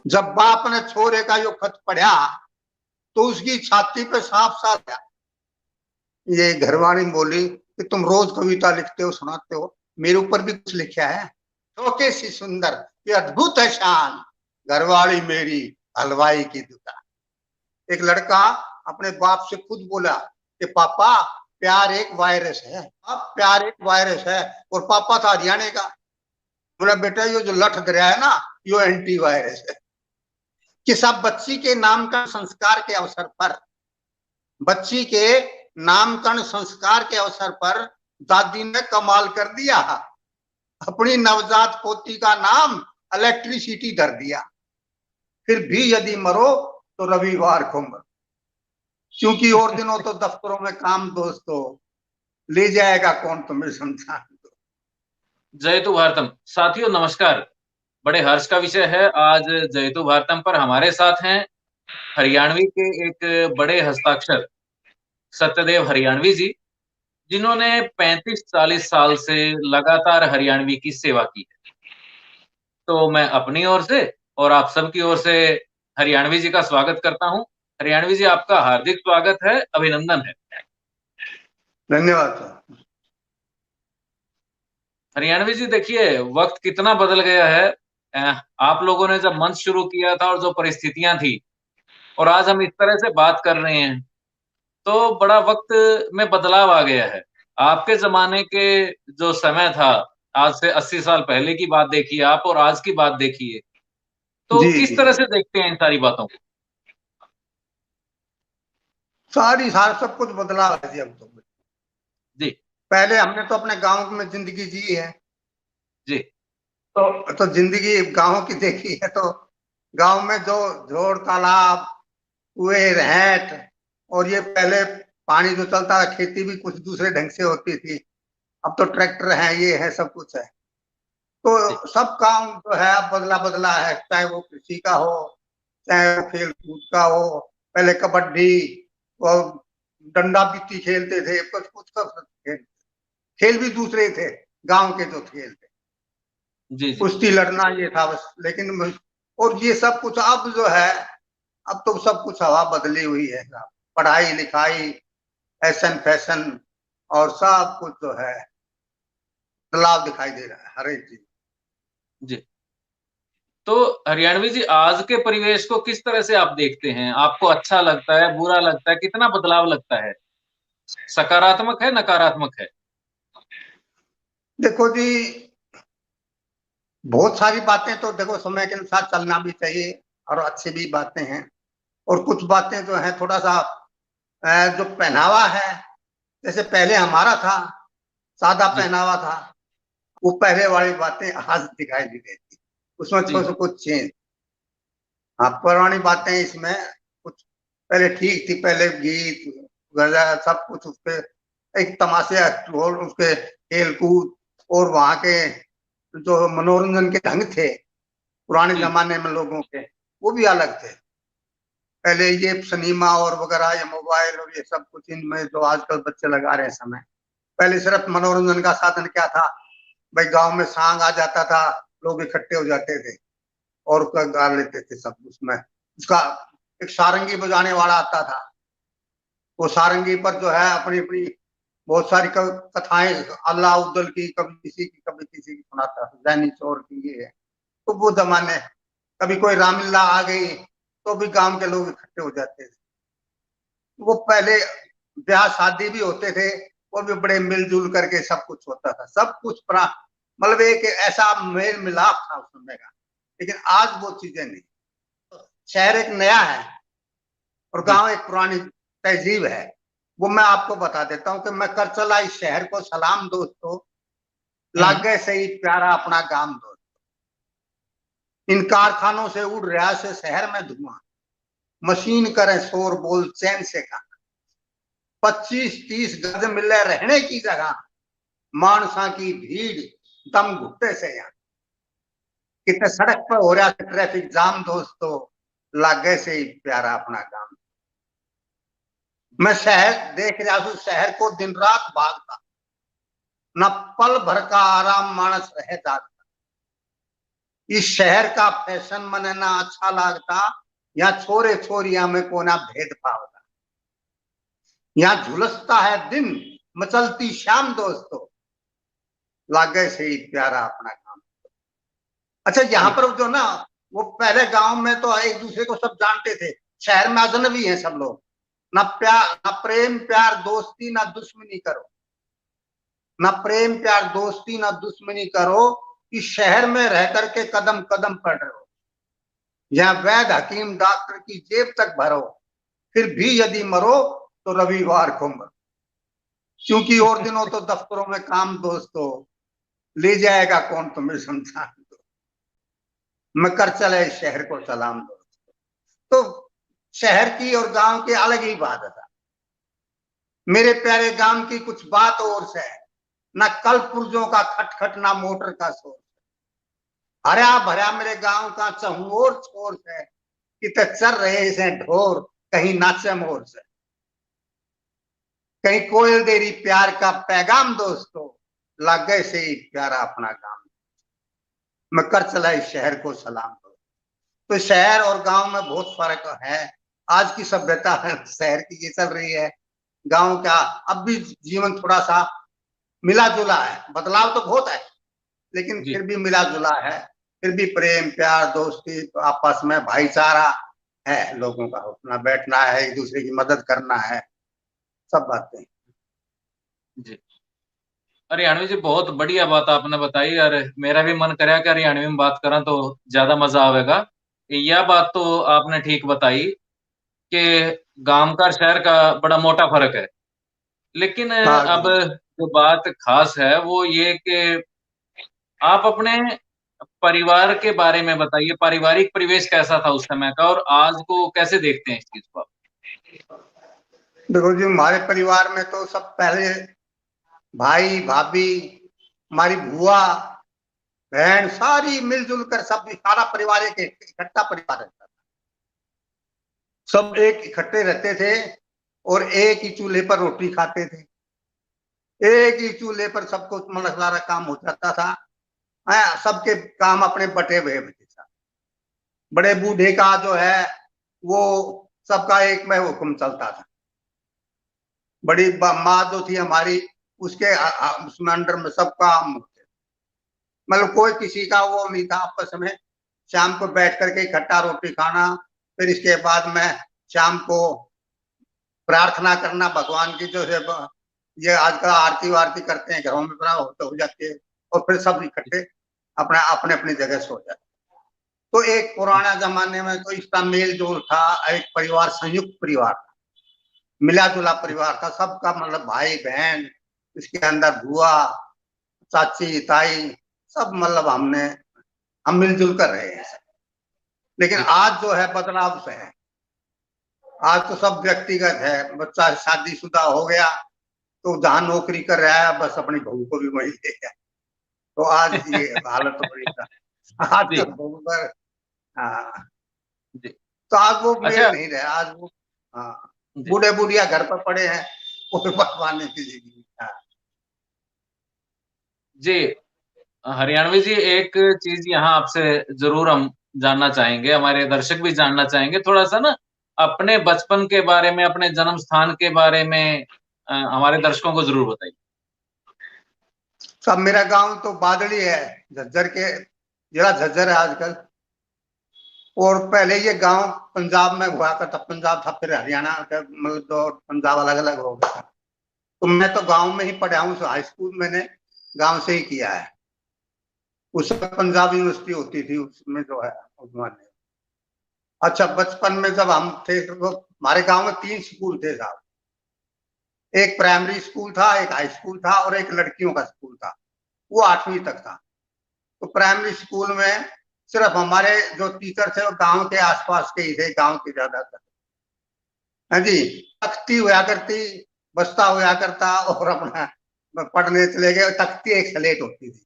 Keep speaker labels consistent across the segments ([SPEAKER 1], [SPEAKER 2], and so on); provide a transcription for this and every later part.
[SPEAKER 1] जब बाप ने छोरे का यो खत पढ़ा तो उसकी छाती पे साफ साफ ये घरवाली बोली कि तुम रोज कविता लिखते हो, सुनाते हो, मेरे ऊपर भी कुछ लिखा है? छोटे सी सुंदर, ये अद्भुत है शान, घरवाली मेरी हलवाई की दुकान। एक लड़का अपने बाप से खुद बोला कि पापा प्यार एक वायरस है। अब प्यार एक वायरस है, और पापा था हरियाणा का। बोला बेटा ये जो लठ दरिया है ना, यो एंटी वायरस है। कि सब बच्ची के नामकरण संस्कार के अवसर पर, बच्ची के नामकरण संस्कार के अवसर पर दादी ने कमाल कर दिया, अपनी नवजात पोती का नाम इलेक्ट्रिसिटी धर दिया। फिर भी यदि मरो तो रविवार को मरो, क्योंकि और दिनों तो दफ्तरों में काम दोस्तों, ले जाएगा कौन तुम्हें शमशान को।
[SPEAKER 2] जयतु भारतम। साथियों नमस्कार। बड़े हर्ष का विषय है, आज जयतु भारतम पर हमारे साथ हैं हरियाणवी के एक बड़े हस्ताक्षर सत्यदेव हरियाणवी जी, जिन्होंने 35-40 साल से लगातार हरियाणवी की सेवा की है। तो मैं अपनी ओर से और आप सबकी ओर से हरियाणवी जी का स्वागत करता हूं। हरियाणवी जी, आपका हार्दिक स्वागत है, अभिनंदन है।
[SPEAKER 1] धन्यवाद सर।
[SPEAKER 2] हरियाणवी जी देखिए, वक्त कितना बदल गया है। आप लोगों ने जब मंच शुरू किया था और जो परिस्थितियां थी, और आज हम इस तरह से बात कर रहे हैं, तो बड़ा वक्त में बदलाव आ गया है। आपके जमाने के जो समय था, आज से 80 साल पहले की बात देखिए आप और आज की बात देखिए, तो
[SPEAKER 1] जी
[SPEAKER 2] किस
[SPEAKER 1] जी,
[SPEAKER 2] तरह से देखते हैं इन सारी बातों को?
[SPEAKER 1] सारी सार सब कुछ बदला है जी। अब तो
[SPEAKER 2] जी
[SPEAKER 1] पहले हमने तो अपने गांव में जिंदगी जी है,
[SPEAKER 2] जी
[SPEAKER 1] तो जिंदगी गांव की देखी है। तो गांव में जो झोड़ तालाब, कुएं, रहट, और ये पहले पानी जो चलता था, खेती भी कुछ दूसरे ढंग से होती थी। अब तो ट्रैक्टर है, ये है, सब कुछ है।
[SPEAKER 2] जी
[SPEAKER 1] तो सब काम जो है अब बदला बदला है, चाहे वो कृषि का हो, चाहे वो खेल कूद का हो। पहले कबड्डी और डंडा बित्ती खेलते थे, कुछ कुछ का खेल, खेल भी दूसरे थे। गांव के जो खेल थे,
[SPEAKER 2] जी जी
[SPEAKER 1] कुश्ती लड़ना, ये था बस। लेकिन और ये सब कुछ अब जो है, अब तो सब कुछ हवा बदली हुई है। पढ़ाई लिखाई, फैशन फैशन, और सब कुछ जो है बदलाव दिखाई दे रहा है हर एक चीज।
[SPEAKER 2] जी। तो हरियाणवी जी, आज के परिवेश को किस तरह से आप देखते हैं? आपको अच्छा लगता है, बुरा लगता है, कितना बदलाव लगता है? सकारात्मक है, नकारात्मक है?
[SPEAKER 1] देखो जी, बहुत सारी बातें तो देखो समय के अनुसार चलना भी चाहिए, और अच्छी भी बातें हैं। और कुछ बातें जो है थोड़ा सा जो पहनावा है, जैसे पहले हमारा था, सादा
[SPEAKER 2] जी
[SPEAKER 1] पहनावा था, वो पहले वाली बातें आज दिखाई नहीं देती। उसमें
[SPEAKER 2] जी
[SPEAKER 1] थोड़ा सा
[SPEAKER 2] जी
[SPEAKER 1] कुछ चेंज। हाँ, पुरानी बातें इसमें कुछ पहले ठीक थी। पहले गीत गजल सब कुछ उसके एक तमाशे और उसके खेल कूद, और वहां के जो मनोरंजन के ढंग थे पुराने
[SPEAKER 2] जी
[SPEAKER 1] जमाने में लोगों के, वो भी अलग थे। पहले ये सिनेमा और वगैरह, ये मोबाइल और ये सब कुछ, इनमें जो आजकल बच्चे लगा रहे हैं समय, पहले सिर्फ मनोरंजन का साधन क्या था? भाई गांव में सांग आ जाता था, लोग इकट्ठे हो जाते थे और गा लेते थे सब। उसमें उसका एक सारंगी बजाने वाला आता था, वो सारंगी पर जो है अपनी अपनी बहुत सारी कथाएं, अल्लाह उद्दल की, कभी किसी की कभी किसी की सुनाता था, जैनी चोर की, ये है। तो वो जमाने, कभी कोई रामलीला आ गई तो भी गांव के लोग इकट्ठे हो जाते थे। वो पहले ब्याह शादी भी होते थे, वो भी बड़े मिलजुल करके सब कुछ होता था, सब कुछ मतलब एक ऐसा मेल मिलाप था उस समय का। लेकिन आज वो चीजें नहीं। शहर एक नया है और
[SPEAKER 2] जी
[SPEAKER 1] गांव एक पुरानी तहजीब है। वो मैं आपको बता देता हूँ कि मैं कर चला इस शहर को सलाम दोस्तों,
[SPEAKER 2] हम्म
[SPEAKER 1] लागे से ही प्यारा अपना गांव दोस्त। इन कारखानों से उड़ रहा से शहर में धुआं, मशीन करे शोर बोल चैन से का, 25-30 गज मिले रहने की जगह, मानसा की भीड़ दम घुटते से यहाँ। कितने सड़क पर हो रहा है ट्रैफिक जाम दोस्तों, लागे से ही प्यारा अपना गांव। मैं शहर देख रहा हूँ, शहर को दिन रात भागता, न पल भर का आराम मानस रहे जागता। इस शहर का फैशन मने ना अच्छा लगता, यहाँ छोरे छोरिया में कोना भेदभाव था। यहाँ झुलसता है दिन, मचलती शाम दोस्तों, लागे से ही प्यारा अपना काम। अच्छा, यहाँ
[SPEAKER 2] जी
[SPEAKER 1] पर जो ना, वो पहले गांव में तो एक दूसरे को सब जानते थे, शहर में अजनबी हैं सब लोग। ना प्यार, ना प्रेम प्यार दोस्ती, ना दुश्मनी करो, ना प्रेम प्यार दोस्ती, ना दुश्मनी करो, इस शहर में रह करके कदम कदम पढ़ रहे हो। यहाँ वैद हकीम डॉक्टर की जेब तक भरो, फिर भी यदि मरो तो रविवार को मरो, क्योंकि और दिनों तो दफ्तरों में काम दोस्तों, ले जाएगा कौन तुम्हें शमशान। मैं कर चले इस शहर को सलाम दोस्तों। तो शहर की और गांव की अलग ही बात है। मेरे प्यारे गांव की कुछ बात और से है, ना कल पुर्जों का खटखट, ना मोटर का शोर, हरा भरा मेरे गांव का चहुओर छोर से, किते चल रहे से ढोर, कहीं नाचे मोर से, कहीं कोयल देरी प्यार का पैगाम दोस्तों, लागे से ही प्यारा अपना काम। मैं कर चला इस शहर को सलाम दोस्तों। तो शहर और गांव में बहुत फर्क है। आज की सभ्यता है शहर की ये चल रही है, गांव का अब भी जीवन थोड़ा सा मिला जुला है, बदलाव तो बहुत है लेकिन
[SPEAKER 2] जी
[SPEAKER 1] फिर भी मिला जुला है। फिर भी प्रेम प्यार दोस्ती आपस में भाईचारा है, लोगों का उठना बैठना है, एक दूसरे की मदद करना है, सब बातें।
[SPEAKER 2] जी। हरियाणवी जी, बहुत बढ़िया बात आपने बताई और मेरा भी मन करे कि हरियाणवी में बात करा तो ज्यादा मजा आवेगा। यह बात तो आपने ठीक बताई कि गांव का और शहर का बड़ा मोटा फर्क है। लेकिन
[SPEAKER 1] हाँ
[SPEAKER 2] अब
[SPEAKER 1] जी।
[SPEAKER 2] जो बात खास है वो ये कि आप अपने परिवार के बारे में बताइए, पारिवारिक परिवेश कैसा था उस समय का और आज को कैसे देखते हैं इस चीज को आप?
[SPEAKER 1] देखो जी, हमारे परिवार में तो सब पहले भाई भाभी, हमारी बुआ बहन, सारी मिलजुल कर सब सारा परिवार एक इकट्ठा परिवार रहता था। सब एक इकट्ठे रहते थे और एक ही चूल्हे पर रोटी खाते थे, एक ही चूल्हे पर सबको मतलब सारा काम हो जाता था। सबके काम अपने बटे हुए थे। बड़े बूढ़े का जो है वो सबका एक में हुक्म चलता था। बड़ी माँ जो थी हमारी, उसके उसमें अंडर में सब काम होते, मतलब कोई किसी का वो नहीं था आपस में। शाम को बैठ करके इकट्ठा रोटी खाना, फिर इसके बाद में शाम को प्रार्थना करना भगवान की, जो है ये आजकल आरती वारती करते हैं घरों में, हो जाती है, और फिर सब इकट्ठे अपना अपने अपनी जगह सो जाते। तो एक पुराना जमाने में तो इसका मेल जोल था, एक परिवार संयुक्त परिवार था, मिला जुला परिवार था, सबका मतलब भाई बहन, इसके अंदर बुआ चाची ताई, सब मतलब हम मिलजुल कर रहे हैं। लेकिन
[SPEAKER 2] जी
[SPEAKER 1] आज जो है बदलाव से है, आज तो सब व्यक्तिगत है। बच्चा शादीशुदा हो गया तो जहां नौकरी कर रहा है बस अपनी बहू को भी वही ले गया। तो आज ये हालत हो रही था, आज तो
[SPEAKER 2] जी
[SPEAKER 1] बहू पर, हाँ,
[SPEAKER 2] जी।
[SPEAKER 1] तो आज वो
[SPEAKER 2] अच्छा।
[SPEAKER 1] मेल नहीं रहा। आज वो, हाँ,
[SPEAKER 2] जी
[SPEAKER 1] बूढ़े बुढ़िया घर पर पड़े हैं, कोई बटवाने की जिंदगी। हाँ।
[SPEAKER 2] जी। हरियाणवी जी, एक चीज यहाँ आपसे जरूर हम जानना चाहेंगे, हमारे दर्शक भी जानना चाहेंगे थोड़ा सा ना, अपने बचपन के बारे में, अपने जन्म स्थान के बारे में हमारे दर्शकों को जरूर बताइए।
[SPEAKER 1] सब मेरा गांव तो बादली है, झज्जर के, जिला झज्जर है आजकल। और पहले ये गांव पंजाब में हुआ करता, पंजाब था फिर हरियाणा का, मतलब तो पंजाब अलग अलग हो गया। तो मैं तो गांव में ही पढ़ा हूँ, हाई स्कूल मैंने गांव से ही किया है। उस वक्त पंजाब यूनिवर्सिटी होती थी, उसमें जो है उस जमाने। अच्छा, बचपन में जब हम थे तो हमारे गांव में 3 स्कूल थे साहब। एक प्राइमरी स्कूल था, एक हाई स्कूल था और एक लड़कियों का स्कूल था, वो 8वीं तक था। तो प्राइमरी स्कूल में सिर्फ हमारे जो टीचर थे वो गांव के आसपास के ही थे, गांव के ज्यादातर। हाँ जी, तख्ती हुआ करती, बस्ता हुआ करता, और अपना पढ़ने चले गए। तख्ती एक स्लेट होती थी,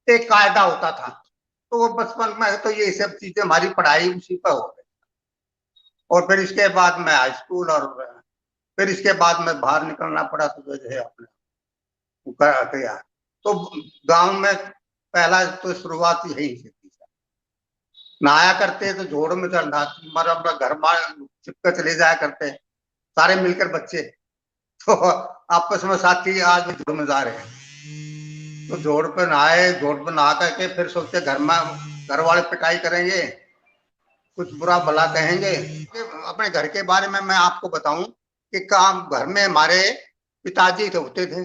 [SPEAKER 1] एक कायदा होता था। तो वो बचपन में तो ये सब चीजें, हमारी पढ़ाई उसी पर हो गई। और फिर इसके बाद में हाई स्कूल, और फिर इसके बाद में बाहर निकलना पड़ा, तो जो है अपने किया। तो गांव में पहला तो शुरुआत यही से थी। नहाया करते तो जोड़ में चलना, हमारा घर में चिपक चले जाया करते सारे मिलकर बच्चे। तो आपस में साथी आज भी जोड़ में जा रहे हैं, तो जोड़ पे नहाए, जोड़ पे नहा करके फिर सोचते घर में घर वाले पिटाई करेंगे, कुछ बुरा भला कहेंगे। अपने घर के बारे में मैं आपको बताऊं कि काम घर में हमारे पिताजी तो होते थे,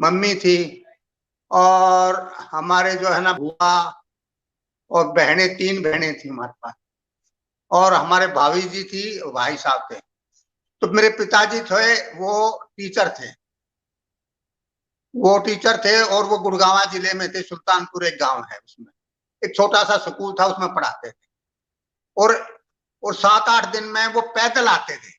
[SPEAKER 1] मम्मी थी, और हमारे जो है ना बुआ और बहनें, 3 बहनें थी हमारे पास, और हमारे भाभी जी थी, भाई साहब थे। तो मेरे पिताजी थे वो टीचर थे, और वो गुड़गांव जिले में थे, सुल्तानपुर एक गांव है, उसमें एक छोटा सा स्कूल था, उसमें पढ़ाते थे। और 7-8 दिन में वो पैदल आते थे,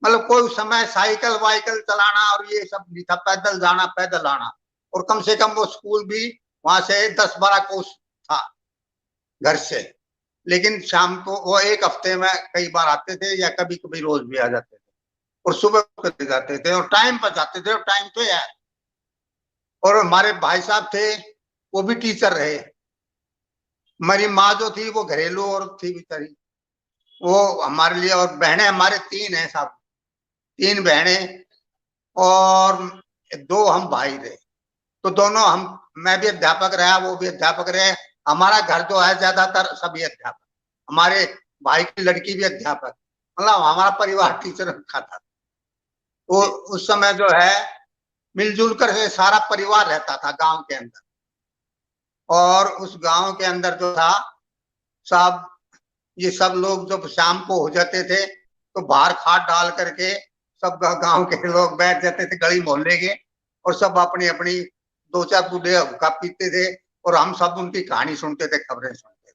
[SPEAKER 1] मतलब कोई उस समय साइकिल वाइकल चलाना और ये सब नहीं था, पैदल जाना पैदल आना। और कम से कम वो स्कूल भी वहां से 10-12 कोस था घर से, लेकिन शाम को वो एक हफ्ते में कई बार आते थे, या कभी कभी रोज भी आ जाते थे, और सुबह चले जाते थे और टाइम पर जाते थे, और टाइम पे है। और हमारे भाई साहब थे, वो भी टीचर रहे। हमारी माँ जो थी वो घरेलू औरत थी बेचारी, वो हमारे लिए। और बहनें हमारे 3 हैं साहब, 3 बहनें और 2 हम भाई रहे। तो दोनों हम, मैं भी अध्यापक रहा, वो भी अध्यापक रहे। हमारा घर जो है ज्यादातर सभी अध्यापक, हमारे भाई की लड़की भी अध्यापक, मतलब हमारा परिवार टीचर का था। तो उस समय जो है मिलजुल कर से सारा परिवार रहता था गांव के अंदर। और उस गांव के अंदर जो था सब, ये सब लोग जब शाम को हो जाते थे तो बाहर खाट डाल करके सब गांव के लोग बैठ जाते थे, गली मोहल्ले के, और सब अपनी अपनी 2-4 बूढ़े हुक्का पीते थे, और हम सब उनकी कहानी सुनते थे, खबरें सुनते थे।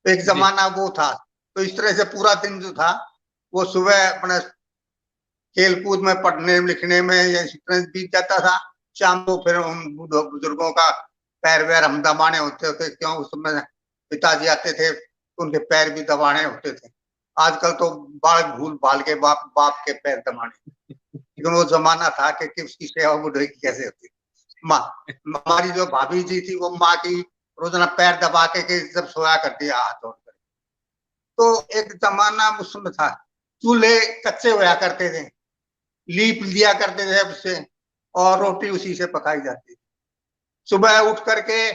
[SPEAKER 1] तो एक जमाना वो था। तो इस तरह से पूरा दिन जो था वो सुबह अपने खेल कूद में, पढ़ने लिखने में, या इस तरह बीत जाता था। शाम को फिर उन बुजुर्गों का पैर वैर हम दबाने होते थे, क्यों उस समय पिताजी आते थे तो उनके पैर भी दबाने होते थे। आजकल तो बाल भूल भाल के बाप बाप के पैर दबाने, लेकिन वो जमाना था कि उसकी सेवा बुढ़े की कैसे होती। माँ, हमारी जो भाभी जी थी वो माँ की रोजाना पैर दबा के जब सोया करती है हाथ जोड़ कर। तो एक जमाना उसमें था, चूल्हे कच्चे होया करते थे, लीप लिया करते थे उससे, और रोटी उसी से पकाई जाती थी। सुबह उठ करके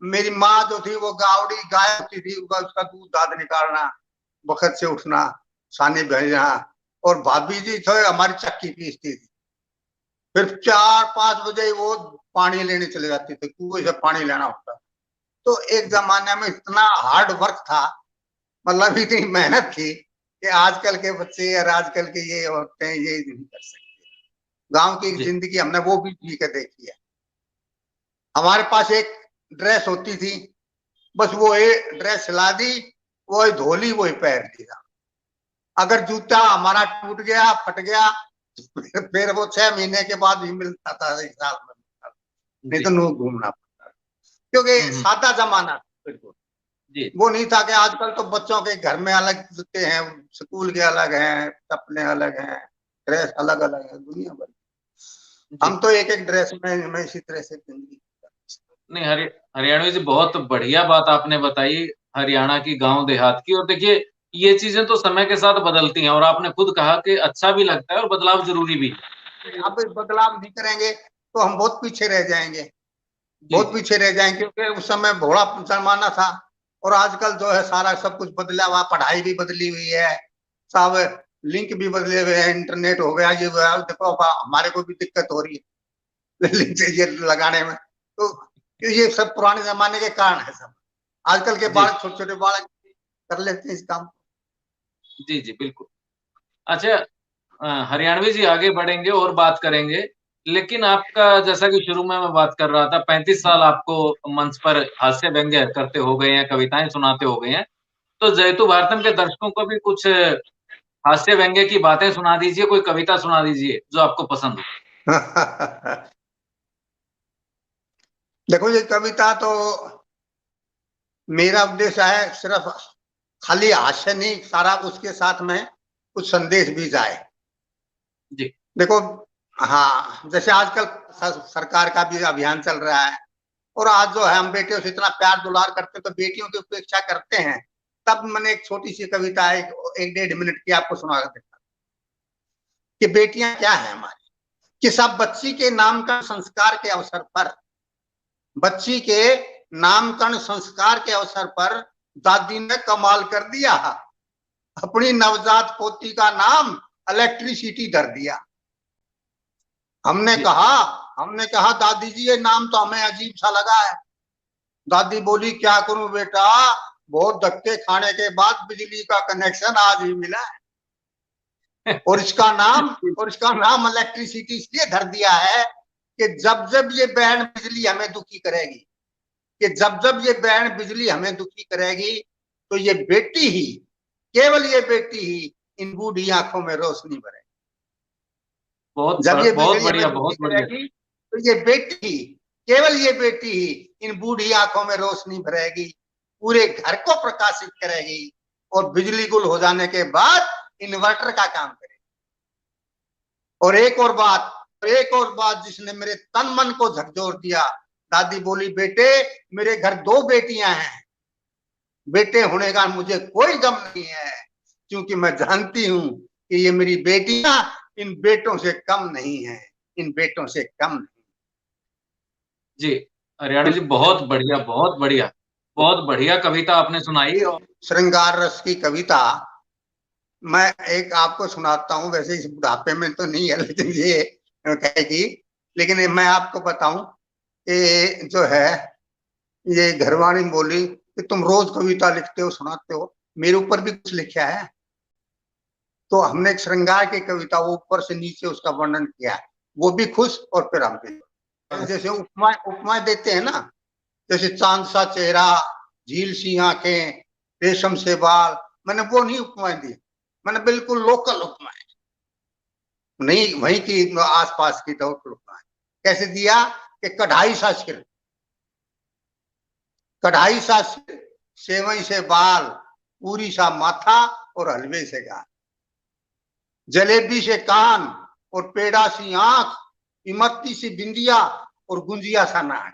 [SPEAKER 1] मेरी माँ जो थी वो गावड़ी गाय होती थी, उसका दूध दाद निकालना, वक्त से उठना, सानी भेजना। और भाभी जी थे हमारी चक्की पीसती थी। फिर 4-5 बजे वो पानी लेने चले जाते थे, कुएं से पानी लेना होता। तो एक जमाने में इतना हार्ड वर्क था, मतलब इतनी मेहनत थी कि आजकल के बच्चे और आजकल के ये औरतें ये नहीं कर सकते। गांव की जिंदगी हमने वो भी जी के देखी है। हमारे पास एक ड्रेस होती थी, बस वो एक ड्रेस सिला दी, वो धोली, वही पहन लिया। अगर जूता हमारा टूट गया, फट गया, फिर वो 6 महीने के बाद भी मिलता था, 1 साल में, नहीं तो नू घूमना पड़ता, क्योंकि सादा जमाना था बिल्कुल। वो नहीं था कि आजकल तो बच्चों के घर में अलग जूते हैं, स्कूल के अलग हैं, कपड़े अलग हैं, ड्रेस अलग अलग है, दुनिया भर। हम तो एक एक ड्रेस में इसी तरह से जिंदगी।
[SPEAKER 2] नहीं, हरियाणवी जी, बहुत बढ़िया बात आपने बताई हरियाणा की गांव देहात की। और देखिए, ये चीजें तो समय के साथ बदलती हैं, और आपने खुद कहा कि अच्छा भी लगता है और बदलाव जरूरी भी।
[SPEAKER 1] अब बदलाव नहीं करेंगे तो हम बहुत पीछे रह जाएंगे, बहुत पीछे रह जाएंगे, क्योंकि उस समय भोला जमाना था। और आजकल जो है सारा सब कुछ बदला हुआ, पढ़ाई भी बदली हुई है, सब लिंक भी बदले हुए हैं, इंटरनेट हो गया, ये हुआ। देखो हमारे को भी दिक्कत हो रही है लिंक ये लगाने में। तो ये सब पुराने जमाने के कारण है सब। आजकल के बालक, छोटे छोटे बालक कर लेते हैं इस काम।
[SPEAKER 2] जी जी, बिल्कुल। अच्छा, हरियाणवी जी, आगे बढ़ेंगे और बात करेंगे, लेकिन आपका, जैसा कि शुरू में मैं बात कर रहा था, 35 साल आपको मंच पर हास्य व्यंग्य करते हो गए हैं, कविताएं सुनाते हो गए हैं। तो जयतु भारतम के दर्शकों को भी कुछ हास्य व्यंग्य की बातें सुना दीजिए, कोई कविता सुना दीजिए जो आपको पसंद हो।
[SPEAKER 1] देखो, ये कविता तो मेरा उद्देश्य है सिर्फ खाली हास्य नहीं, सारा उसके साथ में कुछ संदेश भी जाए।
[SPEAKER 2] जी।
[SPEAKER 1] देखो, हाँ, जैसे आजकल सरकार का भी अभियान चल रहा है, और आज जो है हम बेटियों से इतना प्यार दुलार करते हैं तो बेटियों की उपेक्षा करते हैं। तब मैंने एक छोटी सी कविता एक 1.5 मिनट की आपको सुना देता कि बेटियां क्या है हमारी, कि सब बच्ची के नामकरण संस्कार के अवसर पर, बच्ची के नामकरण संस्कार के अवसर पर दादी ने कमाल कर दिया, अपनी नवजात पोती का नाम इलेक्ट्रिसिटी धर दिया। हमने कहा दादी जी ये नाम तो हमें अजीब सा लगा है। दादी बोली क्या करूं बेटा, बहुत धक्के खाने के बाद बिजली का कनेक्शन आज ही मिला है। और इसका नाम इलेक्ट्रिसिटी इसलिए धर दिया है कि जब जब ये बैंड बिजली हमें दुखी करेगी, कि जब जब ये बैंड बिजली हमें दुखी करेगी तो ये बेटी ही, केवल ये बेटी ही इन बूढ़ी आंखों में रोशनी भरेगी। जब ये
[SPEAKER 2] बहुत बढ़िया,
[SPEAKER 1] हमें
[SPEAKER 2] बहुत
[SPEAKER 1] दुखी
[SPEAKER 2] बढ़िया।
[SPEAKER 1] करेगी तो ये बेटी ही, केवल ये बेटी ही इन बूढ़ी आंखों में रोशनी भरेगी, पूरे घर को प्रकाशित करेगी और बिजली गुल हो जाने के बाद इन्वर्टर का काम करेगी। और एक और बात जिसने मेरे तन मन को झकझोर दिया, दादी बोली बेटे मेरे घर 2 बेटियां हैं, बेटे होने का मुझे कोई गम नहीं है, क्योंकि मैं जानती हूं कि ये मेरी बेटियां इन बेटों से कम नहीं है, इन बेटों से कम नहीं।
[SPEAKER 2] जी हरियाणवी जी, बहुत बढ़िया, बहुत बढ़िया, बहुत बढ़िया कविता आपने सुनाई। और
[SPEAKER 1] श्रृंगार रस की कविता मैं एक आपको सुनाता हूँ, वैसे इस बुढ़ापे में तो नहीं है लेकिन ये कहेगी, लेकिन मैं आपको बताऊं कि जो है ये घरवाणी बोली कि तुम रोज कविता लिखते हो सुनाते हो, मेरे ऊपर भी कुछ लिखा है। तो हमने एक श्रृंगार की कविता वो ऊपर से नीचे उसका वर्णन किया है, वो भी खुश और फिर हम भी। जैसे उपमाएं देते हैं ना, जैसे चांद सा चेहरा, झील सी आंखें, रेशम से बाल, मैंने वो नहीं उपमाएं दी, मैंने बिल्कुल लोकल उपमाएं, नहीं वहीं की आसपास की लोकल उपमाएं। कैसे दिया कि कढ़ाई सा सिर, सेवई से बाल, पूरी सा माथा और हलवे से गाल, जलेबी से कान और पेड़ा सी आंख, इमरती सी बिंदिया और गुंजिया सा नाक,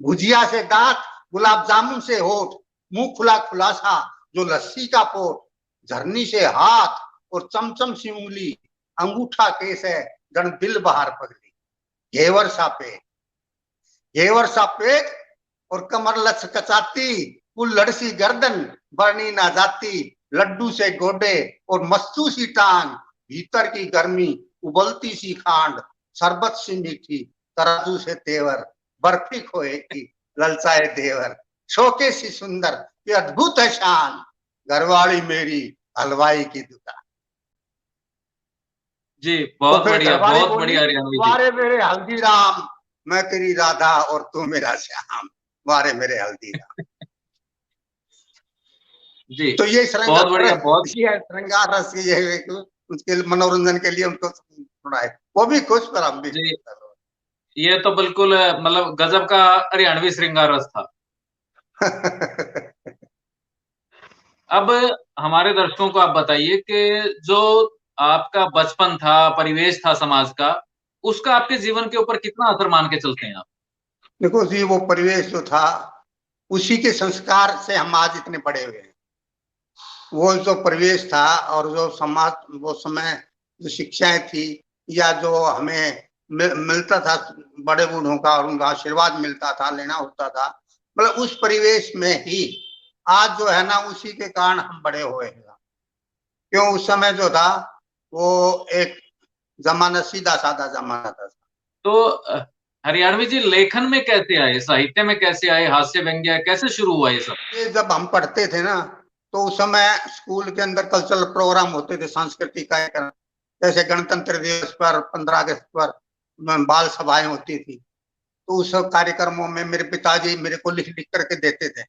[SPEAKER 1] भुजिया से दांत, गुलाब जामुन से होठ, मुंह खुला खुलासा जो लस्सी का पोट, झरनी से हाथ और चमचम सी उंगली, अंगूठा केस है जन दिल बहार पगली, घेवर सा पेट और कमर लचकचाती, कुल लड़सी गर्दन बरनी ना जाती, लड्डू से गोडे और मस्तू सी टांग, भीतर की गर्मी उबलती सी खांड, शरबत सी मीठी तराजू से तेवर, बर्फी खोए की ललचाए देवर, शोके सी सुंदर ये अद्भुत है शान, घरवाली मेरी हलवाई की दुकान।
[SPEAKER 2] जी बहुत बढ़िया, बहुत
[SPEAKER 1] बोली,
[SPEAKER 2] बढ़िया हरियाणवी जी।
[SPEAKER 1] वारे मेरे हल्दीराम, मैं तेरी राधा और तू मेरा श्याम, वारे मेरे हल्दीराम।
[SPEAKER 2] जी
[SPEAKER 1] तो ये
[SPEAKER 2] बहुत बढ़िया, बहुत
[SPEAKER 1] श्रृंगार रस ये उसके मनोरंजन के लिए उनको सुनाए, वो भी खुश पर हम भी।
[SPEAKER 2] जी ये तो बिल्कुल मतलब गजब का हरियाणवी श्रृंगार रस था। अब हमारे दर्शकों को आप बताइए कि जो आपका बचपन था, परिवेश था समाज का, उसका आपके जीवन के ऊपर कितना असर मान के चलते हैं आप?
[SPEAKER 1] देखो जी वो परिवेश जो था उसी के संस्कार से हम आज इतने बड़े हुए हैं। वो जो परिवेश था और जो समाज वो समय जो शिक्षाएं थी या जो हमें मिलता था बड़े बूढ़ों का और उनका आशीर्वाद मिलता था, लेना होता था, मतलब उस परिवेश में ही आज जो है ना उसी के कारण हम बड़े हुए हैं। क्यों उस समय जो था वो एक जमाना सीधा साधा जमाना था।
[SPEAKER 2] तो हरियाणवी जी लेखन में कैसे आए, साहित्य में कैसे आए, हास्य व्यंग्य कैसे शुरू हुआ ये सब?
[SPEAKER 1] ये जब हम पढ़ते थे ना तो उस समय स्कूल के अंदर कल्चरल प्रोग्राम होते थे, सांस्कृतिक कार्यक्रम, जैसे गणतंत्र दिवस पर 15 अगस्त पर बाल सभाएं होती थी। तो उस कार्यक्रमों में मेरे पिताजी मेरे को लिख लिख करके देते थे,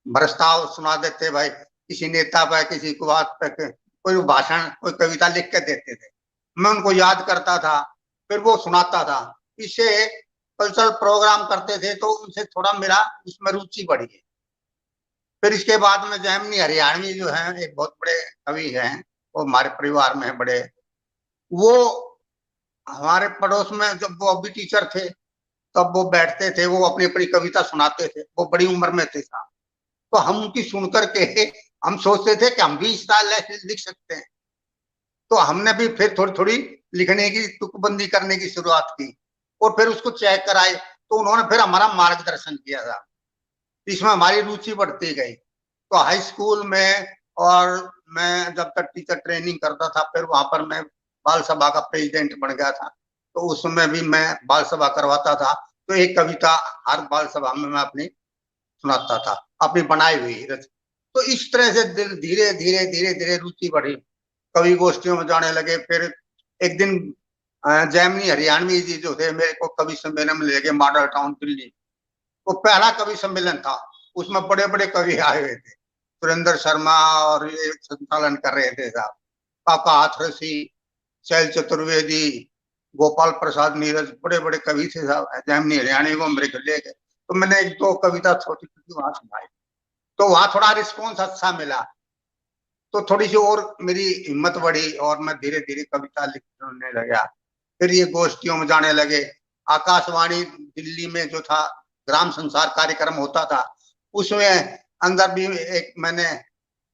[SPEAKER 1] प्रस्ताव सुना देते, भाई किसी नेता पर किसी को बात पर कोई भाषण कोई कविता लिख के देते थे, मैं उनको याद करता था फिर वो सुनाता था। इससे कल्चरल प्रोग्राम करते थे तो उनसे थोड़ा मेरा उसमें रुचि बढ़ी है। फिर इसके बाद में जैमिनी हरियाणवी जो है एक बहुत बड़े कवि हैं, वो हमारे परिवार में है बड़े, वो हमारे पड़ोस में जब वो अभी टीचर थे तब वो बैठते थे, वो अपनी अपनी कविता सुनाते थे, वो बड़ी उम्र में थे साहब। तो हम उनकी सुनकर के हम सोचते थे कि हम भी इस स्टाइल लिख सकते हैं। तो हमने भी फिर थोड़ी थोड़ी लिखने की तुकबंदी करने की शुरुआत की, और फिर उसको चेक कराए, तो उन्होंने फिर हमारा मार्गदर्शन किया था। इसमें हमारी रुचि बढ़ती गई। तो हाई स्कूल में, और मैं जब तक टीचर ट्रेनिंग करता था, फिर वहां पर मैं बाल सभा का प्रेसिडेंट बन गया था। तो उसमें भी मैं बाल सभा करवाता था। तो एक कविता हर बाल सभा में मैं अपनी सुनाता था, अपनी बनाई हुई रच। तो इस तरह से दिल धीरे धीरे धीरे धीरे रुचि बढ़ी, कवि गोष्ठियों में जाने लगे। फिर एक दिन जैमिनी हरियाणवी जी जो थे, मेरे को कवि सम्मेलन में ले गए, मॉडल टाउन दिल्ली। वो पहला कवि सम्मेलन था, उसमें बड़े बड़े कवि आए हुए थे। सुरेंद्र शर्मा और ये संचालन कर रहे थे साहब, काका हाथरसी, शैल चतुर्वेदी, गोपाल प्रसाद नीरज, बड़े बड़े कवि थे साहब। जैमिनी हरियाणवी को मेरे को ले गए, तो मैंने एक दो कविता छोटी छोटी वहां सुनाई। तो वहां थोड़ा रिस्पॉन्स अच्छा मिला, तो थोड़ी सी और मेरी हिम्मत बढ़ी, और मैं धीरे धीरे कविता लिखने लगा। फिर ये गोष्ठियों में जाने लगे। आकाशवाणी दिल्ली में जो था, ग्राम संसार कार्यक्रम होता था, उसमें अंदर भी एक मैंने,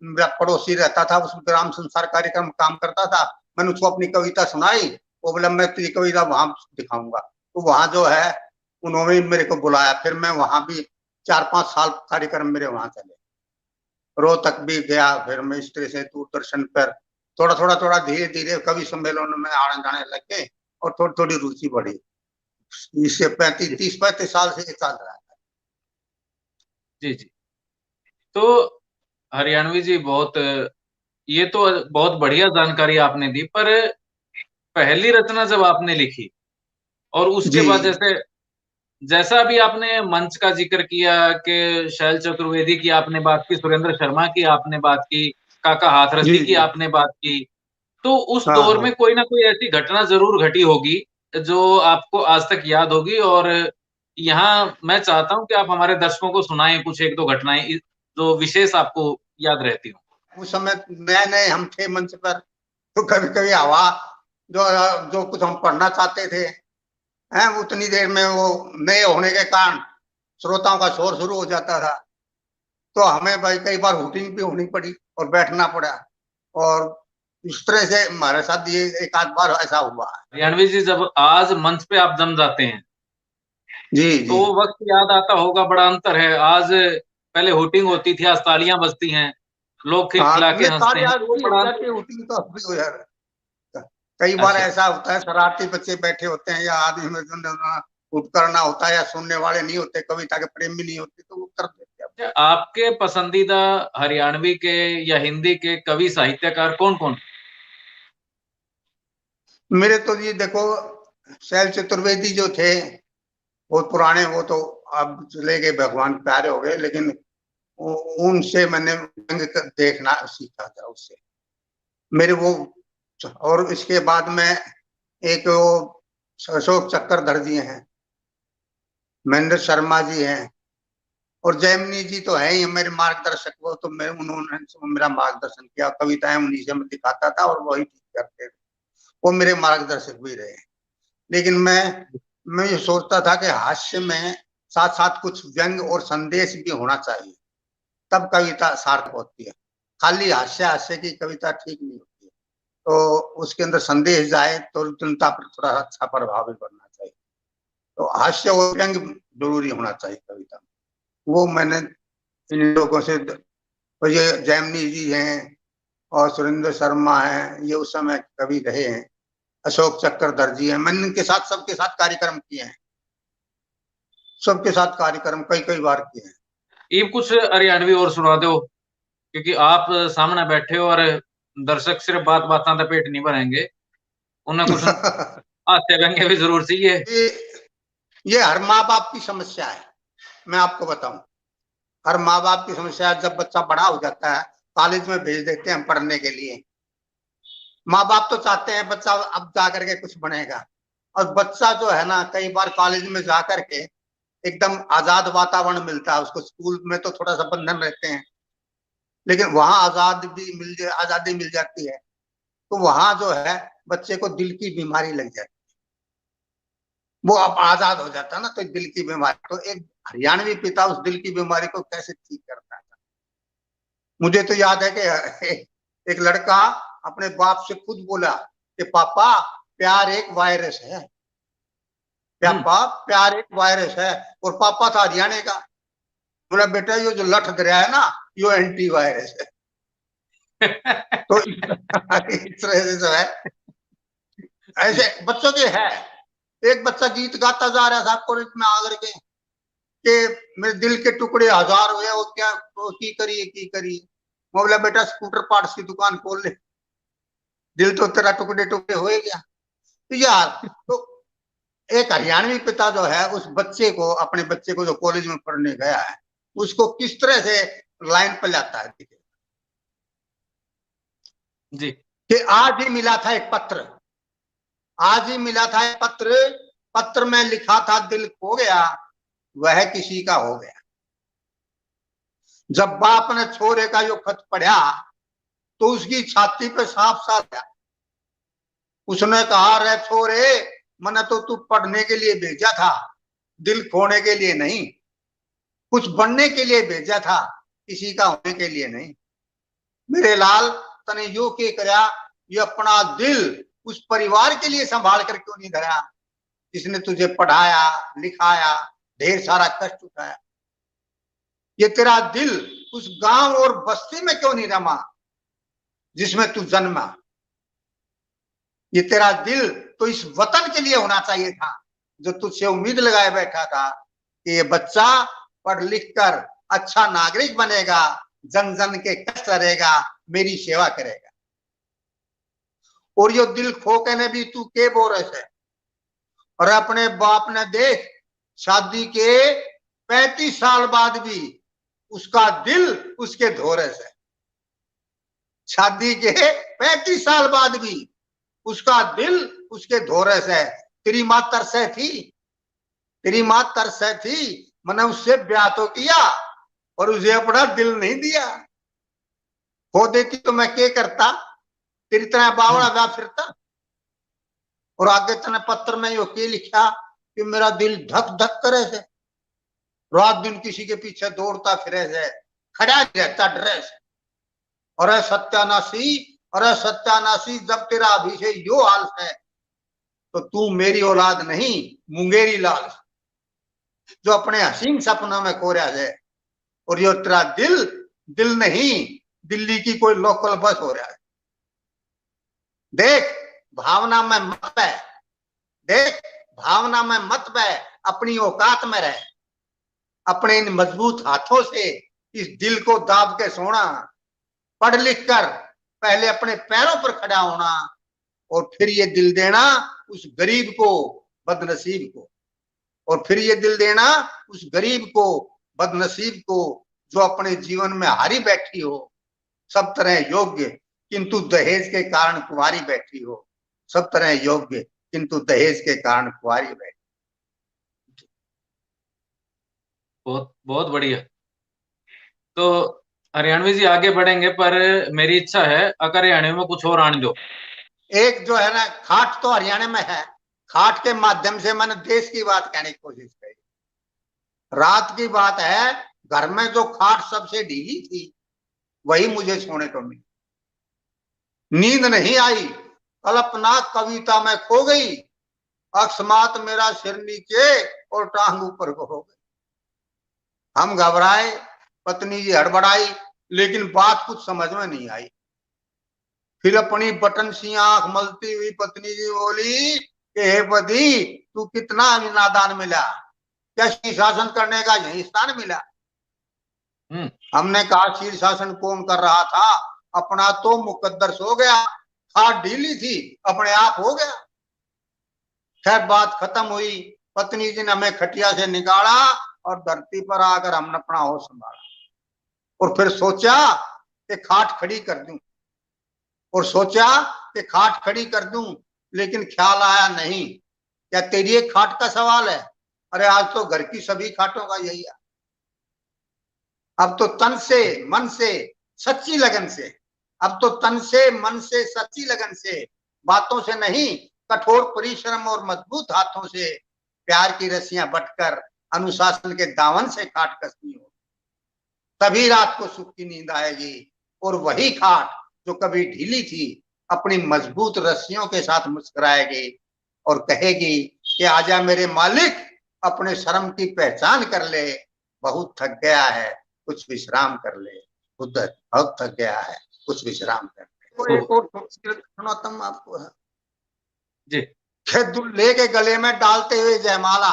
[SPEAKER 1] मेरा पड़ोसी रहता था, उस ग्राम संसार कार्यक्रम काम करता था। मैंने उसको अपनी कविता सुनाई, वो बोला मैं तेरी कविता वहां दिखाऊंगा। तो वहां जो है, उन्होंने मेरे को बुलाया। फिर मैं वहां भी 4-5 साल कार्यक्रम मेरे वहां चले, रोहतक भी गया। फिर मैं इस तरह से दूरदर्शन पर थोड़ा थोड़ा थोड़ा धीरे धीरे कवि सम्मेलनों में आने जाने लगे, और थोड़ी थोड़ी रुचि बढ़ी। इससे 30 35 साल से ये चल रहा है।
[SPEAKER 2] जी, जी। तो हरियाणवी जी, बहुत ये तो बहुत बढ़िया जानकारी आपने दी, पर पहली रचना जब आपने लिखी और उसके बाद
[SPEAKER 1] जी
[SPEAKER 2] जैसा अभी आपने मंच का ज़िक्र किया कि शैल चतुर्वेदी की आपने बात की, सुरेंद्र शर्मा की आपने बात की, काका
[SPEAKER 1] जी
[SPEAKER 2] हाथरसी की
[SPEAKER 1] जी।
[SPEAKER 2] आपने बात की, तो उस
[SPEAKER 1] हाँ
[SPEAKER 2] दौर
[SPEAKER 1] हाँ।
[SPEAKER 2] में कोई ना कोई ऐसी घटना ज़रूर घटी होगी, जो आपको आज तक याद होगी, और यहाँ मैं चाहता हूँ कि आप हमारे दर्शकों को सुनाएँ कुछ 1-2 घटनाएँ जो विशेष आपको याद रहती हों।
[SPEAKER 1] उस समय नए नए हम थे मंच पर, तो कभी कभी हवा, जो जो कुछ हम पढ़ना चाहते थे, हैं, उतनी देर में वो नए होने के कारण श्रोताओं का शोर शुरू हो जाता था। तो हमें भाई कई बार हुटिंग भी होनी पड़ी और बैठना पड़ा। और इस तरह से हमारे साथ ये एक आध बार ऐसा हुआ।
[SPEAKER 2] हरियाणवी जी, जब आज मंच पे आप जम जाते हैं,
[SPEAKER 1] जी
[SPEAKER 2] तो
[SPEAKER 1] जी।
[SPEAKER 2] वो वक़्त याद आता होगा, बड़ा अंतर है। आज पहले हुटिंग होती थी, आज तालियाँ बजती हैं, लोग
[SPEAKER 1] हाँ,
[SPEAKER 2] खिलखिला के
[SPEAKER 1] ये
[SPEAKER 2] हँसते
[SPEAKER 1] ताली
[SPEAKER 2] हैं,
[SPEAKER 1] आज
[SPEAKER 2] तो वो
[SPEAKER 1] भी हो
[SPEAKER 2] बड़ा
[SPEAKER 1] जाती है, हुटिंग तो अब भी हो जाता है। कई बार
[SPEAKER 2] अच्छा।
[SPEAKER 1] ऐसा होता है, शरारती बच्चे बैठे होते हैं, या आदमी में उठ करना होता है, या सुनने वाले नहीं होते, कविता के प्रेमी नहीं होते, तो वो कर देते हैं।
[SPEAKER 2] अच्छा, आपके पसंदीदा हरियाणवी के या हिंदी के कवि साहित्यकार कौन-कौन?
[SPEAKER 1] मेरे तो जी देखो, शैल चतुर्वेदी जो थे, बहुत पुराने, वो तो अब चले गए, भगवान प्यारे हो गए। लेकिन उनसे मैंने व्यंग देखना सीखा था उससे, मेरे वो। और इसके बाद में एक वो अशोक चक्रधर जी हैं, महेंद्र शर्मा जी हैं, और जैमिनी जी तो है ही मेरे मार्गदर्शक। वो तो मैं, उन्होंने मेरा मार्गदर्शन किया, कविताएं उन्हीं से मैं दिखाता था, और वही ठीक करते थे। वो मेरे मार्गदर्शक भी रहे। लेकिन मैं ये सोचता था कि हास्य में साथ साथ कुछ व्यंग और संदेश भी होना चाहिए, तब कविता सार्थक होती है। खाली हास्य हास्य की कविता ठीक नहीं होती है। तो उसके अंदर संदेश जाए, तो जनता पर थोड़ा अच्छा प्रभाव भी पड़ना चाहिए। तो हास्य और व्यंग जरूरी होना चाहिए कविता में। वो मैंने इन लोगों से, तो ये जैमिनी जी हैं और सुरेंद्र शर्मा हैं, ये उस समय कवि रहे हैं। अशोक चक्रधर जी हैं, मैंने इनके साथ, सबके साथ कार्यक्रम किए हैं, सबके साथ कार्यक्रम कई कई बार किए हैं।
[SPEAKER 2] एक कुछ हरियाणवी और सुना दो, क्योंकि आप सामने बैठे हो और दर्शक सिर्फ बात-बातां ते पेट नहीं भरेंगे, उन्हें कुछ हास्य व्यंग्य भी ज़रूर चाहिए।
[SPEAKER 1] ये ये हर माँ बाप की समस्या है, मैं आपको बताऊं। हर माँ बाप की समस्या है। जब बच्चा बड़ा हो जाता है, कॉलेज में भेज देते हैं पढ़ने के लिए, माँ बाप तो चाहते हैं बच्चा अब जा करके कुछ बनेगा। और बच्चा जो है ना, कई बार कॉलेज में जा करके एकदम आजाद वातावरण मिलता है उसको। स्कूल में तो थोड़ा सा बंधन रहते हैं, लेकिन वहां आजादी मिल जाती है। तो वहां जो है, बच्चे को दिल की बीमारी लग जाती है। वो अब आजाद हो जाता ना, तो दिल की बीमारी, तो एक हरियाणवी पिता उस दिल की बीमारी को कैसे ठीक करता था। मुझे तो याद है कि एक लड़का अपने बाप से खुद बोला कि पापा प्यार एक वायरस है, पापा प्यार एक वायरस है, और पापा था हरियाणा का। बोला बेटा ये जो लठ दरिया है ना, यो एंटी वायरस है। तो इस तरह से जो है ऐसे बच्चों के है। एक बच्चा गीत गाता जा रहा था कॉलेज में आकर के कि मेरे दिल के टुकड़े हजार हुए, वो क्या वो की करिए। मैं बोला बेटा स्कूटर पार्ट्स की दुकान खोल ले, दिल तो तेरा टुकड़े टुकड़े हो गया। तो यार, तो एक हरियाणवी पिता जो है उस बच्चे को, अपने बच्चे को जो कॉलेज में पढ़ने गया है, उसको किस तरह से लाइन पर लाता है
[SPEAKER 2] जी।
[SPEAKER 1] कि आज ही मिला था एक पत्र, आज ही मिला था एक पत्र, पत्र में लिखा था दिल खो गया, वह किसी का हो गया। जब बाप ने छोरे का यो खत पढ़ा तो उसकी छाती पे सांप सा गया। उसने कहा रे छोरे, मैंने तो तू पढ़ने के लिए भेजा था, दिल खोने के लिए नहीं, कुछ बनने के लिए भेजा था, किसी का होने के लिए नहीं। मेरे लाल तने यो के करया, ये अपना दिल उस परिवार के लिए संभाल कर क्यों नहीं धरा जिसने तुझे पढ़ाया लिखाया, ढेर सारा कष्ट उठाया। ये तेरा दिल उस गांव और बस्ती में क्यों नहीं रमा जिसमें तू जन्मा। ये तेरा दिल तो इस वतन के लिए होना चाहिए था, जो तुझसे उम्मीद लगाए बैठा था कि ये बच्चा पढ़ लिख कर अच्छा नागरिक बनेगा, जन जन के कष्ट करेगा, मेरी सेवा करेगा। और यो दिल खोके ने भी तू के बोरस है। और अपने बाप ने देख, शादी के 35 साल बाद भी उसका दिल उसके धोरस है। शादी के 35 साल बाद भी उसका दिल उसके धोरस है। तेरी मां तरसे थी, तेरी मां तरसे थी, मैंने उससे ब्याह तो किया और उसे अपना दिल नहीं दिया। खो देती तो मैं क्या करता, तेरी तरह बावड़ा ब्याह फिरता। और आगे तने पत्र में यो के लिखा कि मेरा दिल धक धक करे से, रात दिन किसी के पीछे दौड़ता फिरे से, खड़ा रहता ड्रेस। अरे सत्यानाशी, अरे सत्यानाशी, जब तेरा अभी से यो हाल है तो तू मेरी औलाद नहीं, मुंगेरी लाल जो अपने हसीन सपनों में खो रहा है। और यो तेरा दिल दिल नहीं, दिल्ली की कोई लोकल बस हो रहा है। देख भावना में मत बह, देख भावना में मत बह, अपनी औकात में रह। अपने इन मजबूत हाथों से इस दिल को दाब के सोना, पढ़ लिख कर पहले अपने पैरों पर खड़ा होना, और फिर ये दिल देना उस गरीब को, बदनसीब को। और फिर ये दिल देना उस गरीब को, बदनसीब को, जो अपने जीवन में हारी बैठी हो, सब तरह योग्य किंतु दहेज के कारण कुंवारी बैठी हो, सब तरह योग्य किंतु दहेज के कारण कुंवारी बैठी।
[SPEAKER 2] बहुत बहुत बढ़िया। तो हरियाणवी जी आगे बढ़ेंगे, पर मेरी इच्छा है अगर हरियाणवी में कुछ और आने दो।
[SPEAKER 1] एक जो है ना खाट तो हरियाणा में है, खाट के माध्यम से मैंने देश की बात कहने की कोशिश करी। रात की बात है, घर में जो खाट सबसे ढीली थी वही मुझे सोने को मिली। नींद नहीं आई, कल्पना कविता में खो गई, अकस्मात मेरा सिर नीचे और टांग ऊपर को हो गई। हम घबराए, पत्नी जी हड़बड़ाई, लेकिन बात कुछ समझ में नहीं आई। फिर अपनी बटन सी आंख मलती हुई पत्नी जी बोली कि हे पति, तू कितना नादान मिला, क्या शीर्षासन करने का यही स्थान मिला। हमने कहा शीर्षासन कौन कर रहा था, अपना तो मुकद्दर सो गया, खाट ढीली थी अपने आप हो गया। खैर बात खत्म हुई, पत्नी जी ने हमें खटिया से निकाला और धरती पर आकर हमने अपना होश संभाला। और फिर सोचा कि खाट खड़ी कर दूं, और सोचा कि खाट खड़ी कर दूं, लेकिन ख्याल आया नहीं, क्या तेरी एक खाट का सवाल है, अरे आज तो घर की सभी खाटों का यही है। अब तो तन से मन से सच्ची लगन से, अब तो तन से मन से सच्ची लगन से, बातों से नहीं, कठोर परिश्रम और मजबूत हाथों से प्यार की रस्सियां बटकर अनुशासन के दामन से खाट कसनी हो, तभी रात को सुख की नींद आएगी। और वही खाट जो कभी ढीली थी अपनी मजबूत रस्सियों के साथ मुस्कुराएगी और कहेगी कि आजा मेरे मालिक, अपने शर्म की पहचान कर ले, बहुत थक गया है कुछ विश्राम कर ले, उधर बहुत थक गया है कुछ विश्राम कर ले। एक और सुनाता हूं आपको
[SPEAKER 2] जी।
[SPEAKER 1] दूल्हे के गले में डालते हुए जयमाला,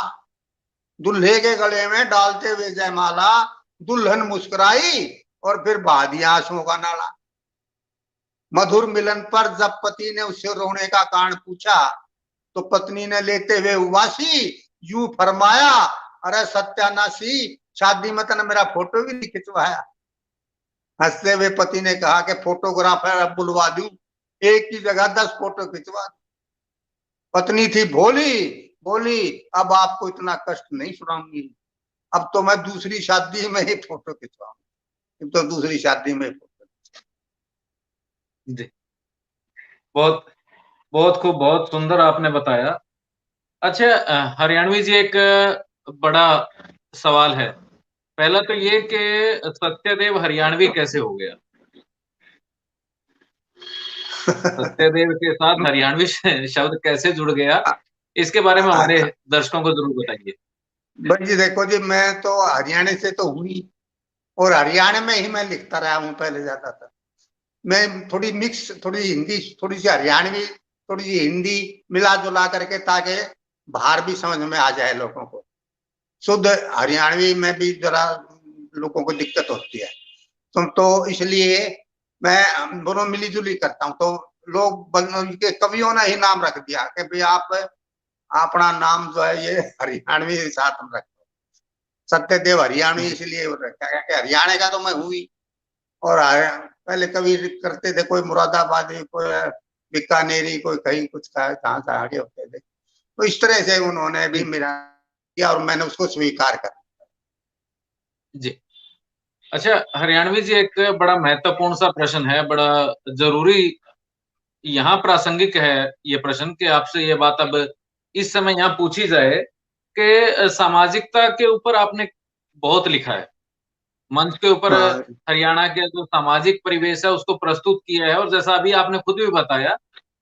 [SPEAKER 1] दूल्हे के गले में डालते हुए जयमाला, दुल्हन मुस्कुराई और फिर बहा दिया आंसुओं का नाला। मधुर मिलन पर जब पति ने उससे रोने का कारण पूछा तो पत्नी ने लेते हुए उबासी यूं फरमाया, अरे सत्यानाशी, शादी में तने मेरा फोटो भी नहीं खिंचवाया। हंसते हुए पति ने कहा कि फोटोग्राफर अब बुलवा दूं, एक की जगह 10 फोटो खिंचवा दूं। पत्नी थी भोली, बोली अब आपको इतना कष्ट नहीं सुनाऊंगी, अब तो मैं दूसरी शादी में ही फोटो खिंचवाऊंगी, तो दूसरी शादी में फोटो।
[SPEAKER 2] जी, बहुत बहुत खूब, बहुत सुंदर आपने बताया। अच्छा हरियाणवी जी, एक बड़ा सवाल है। पहला तो ये कि सत्यदेव हरियाणवी कैसे हो गया? सत्यदेव के साथ हरियाणवी शब्द कैसे जुड़ गया, इसके बारे में हमारे दर्शकों को जरूर बताइए।
[SPEAKER 1] भाई जी देखो जी, मैं तो हरियाणा से तो हुई और हरियाणा में ही मैं लिखता रहा हूँ पहले ज्यादातर। मैं थोड़ी मिक्स, थोड़ी हिंदी, थोड़ी सी हरियाणवी, थोड़ी सी हिंदी मिला जुला करके, ताकि बाहर भी समझ में आ जाए लोगों को। शुद्ध हरियाणवी में भी जरा लोगों को दिक्कत होती है, तो इसलिए मैं दोनों मिली जुली करता हूँ। तो लोग के कवियों ने ही नाम रख दिया कि भाई आप अपना नाम जो है ये हरियाणवी साथ में रखो, सत्यदेव हरियाणवी इसलिए रखा गया कि हरियाणा का तो मैं हुई। और पहले कवि करते थे, कोई मुरादाबादी, कोई बीकानेरी, कोई कहीं कुछ कहाँ से आगे होते थे। तो इस तरह से उन्होंने भी मेरा किया और मैंने उसको स्वीकार कर।
[SPEAKER 2] जी। अच्छा हरियाणवी जी, एक बड़ा महत्वपूर्ण सा प्रश्न है, बड़ा जरूरी यहाँ प्रासंगिक है ये प्रश्न कि आपसे ये बात अब इस समय यहाँ पूछी जाए कि सामाजिकता के ऊपर आपने बहुत लिखा है, मंच के ऊपर
[SPEAKER 1] हाँ
[SPEAKER 2] हरियाणा के जो सामाजिक परिवेश है उसको प्रस्तुत किया है, और जैसा अभी आपने खुद भी बताया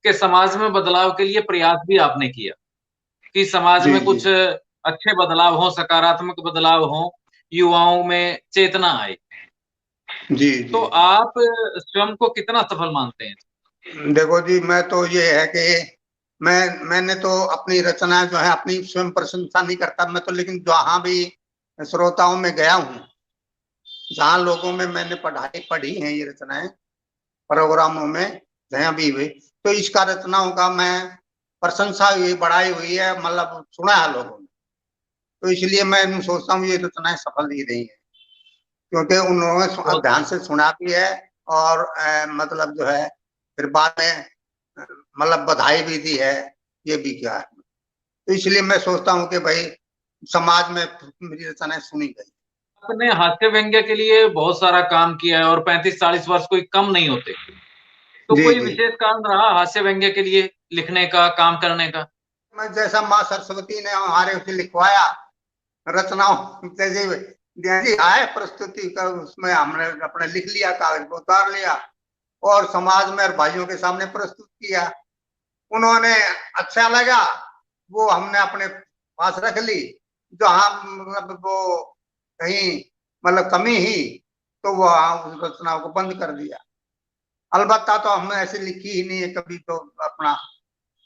[SPEAKER 2] कि समाज में बदलाव के लिए प्रयास भी आपने किया कि समाज
[SPEAKER 1] जी
[SPEAKER 2] में
[SPEAKER 1] जी
[SPEAKER 2] कुछ अच्छे बदलाव हो, सकारात्मक बदलाव हो, युवाओं में चेतना आए।
[SPEAKER 1] जी
[SPEAKER 2] तो
[SPEAKER 1] जी।
[SPEAKER 2] आप स्वयं को कितना सफल मानते हैं?
[SPEAKER 1] देखो जी, मैं तो ये है कि मैंने तो अपनी रचना जो है अपनी स्वयं प्रशंसा नहीं करता मैं तो, लेकिन जहां भी श्रोताओं में गया हूँ, जहाँ लोगों में मैंने पढ़ाई पढ़ी है ये रचनाएं, प्रोग्रामों में जहाँ भी हुई, तो इसका रचनाओं का मैं प्रशंसा हुई, बढ़ाई हुई है, मतलब सुना है लोगों ने। तो इसलिए मैं सोचता हूँ ये रचनाएं सफल ही रही है, क्योंकि उन्होंने
[SPEAKER 2] बहुत
[SPEAKER 1] ध्यान से सुना भी है और मतलब जो है फिर बाद में मतलब बधाई भी दी है, ये भी किया है। तो इसलिए मैं सोचता हूँ कि भाई समाज में मेरी रचनाएं सुनी गई।
[SPEAKER 2] आपने हास्य व्यंग्य के लिए बहुत सारा काम किया है, और 35-40 वर्ष कोई कम नहीं होते। तो
[SPEAKER 1] जी
[SPEAKER 2] कोई
[SPEAKER 1] जी।
[SPEAKER 2] विशेष कारण रहा हास्य व्यंग्य के लिए लिखने का, काम करने का?
[SPEAKER 1] मैं जैसा माँ सरस्वती ने हमारे उसे लिखवाया रचनाओं, जैसे जी आए प्रस्तुति का, उसमें हमने अपने लिख लिया, कागज को उतार लिया और समाज में और भाइयों के सामने प्रस्तुत किया। उन्होंने अच्छा लगा, वो हमने अपने पास रख ली। जहाँ मतलब वो कहीं मतलब कमी ही, तो वो उस रचनाओं को बंद कर दिया। अलबत्ता तो हमने ऐसे लिखी ही नहीं है कभी, तो अपना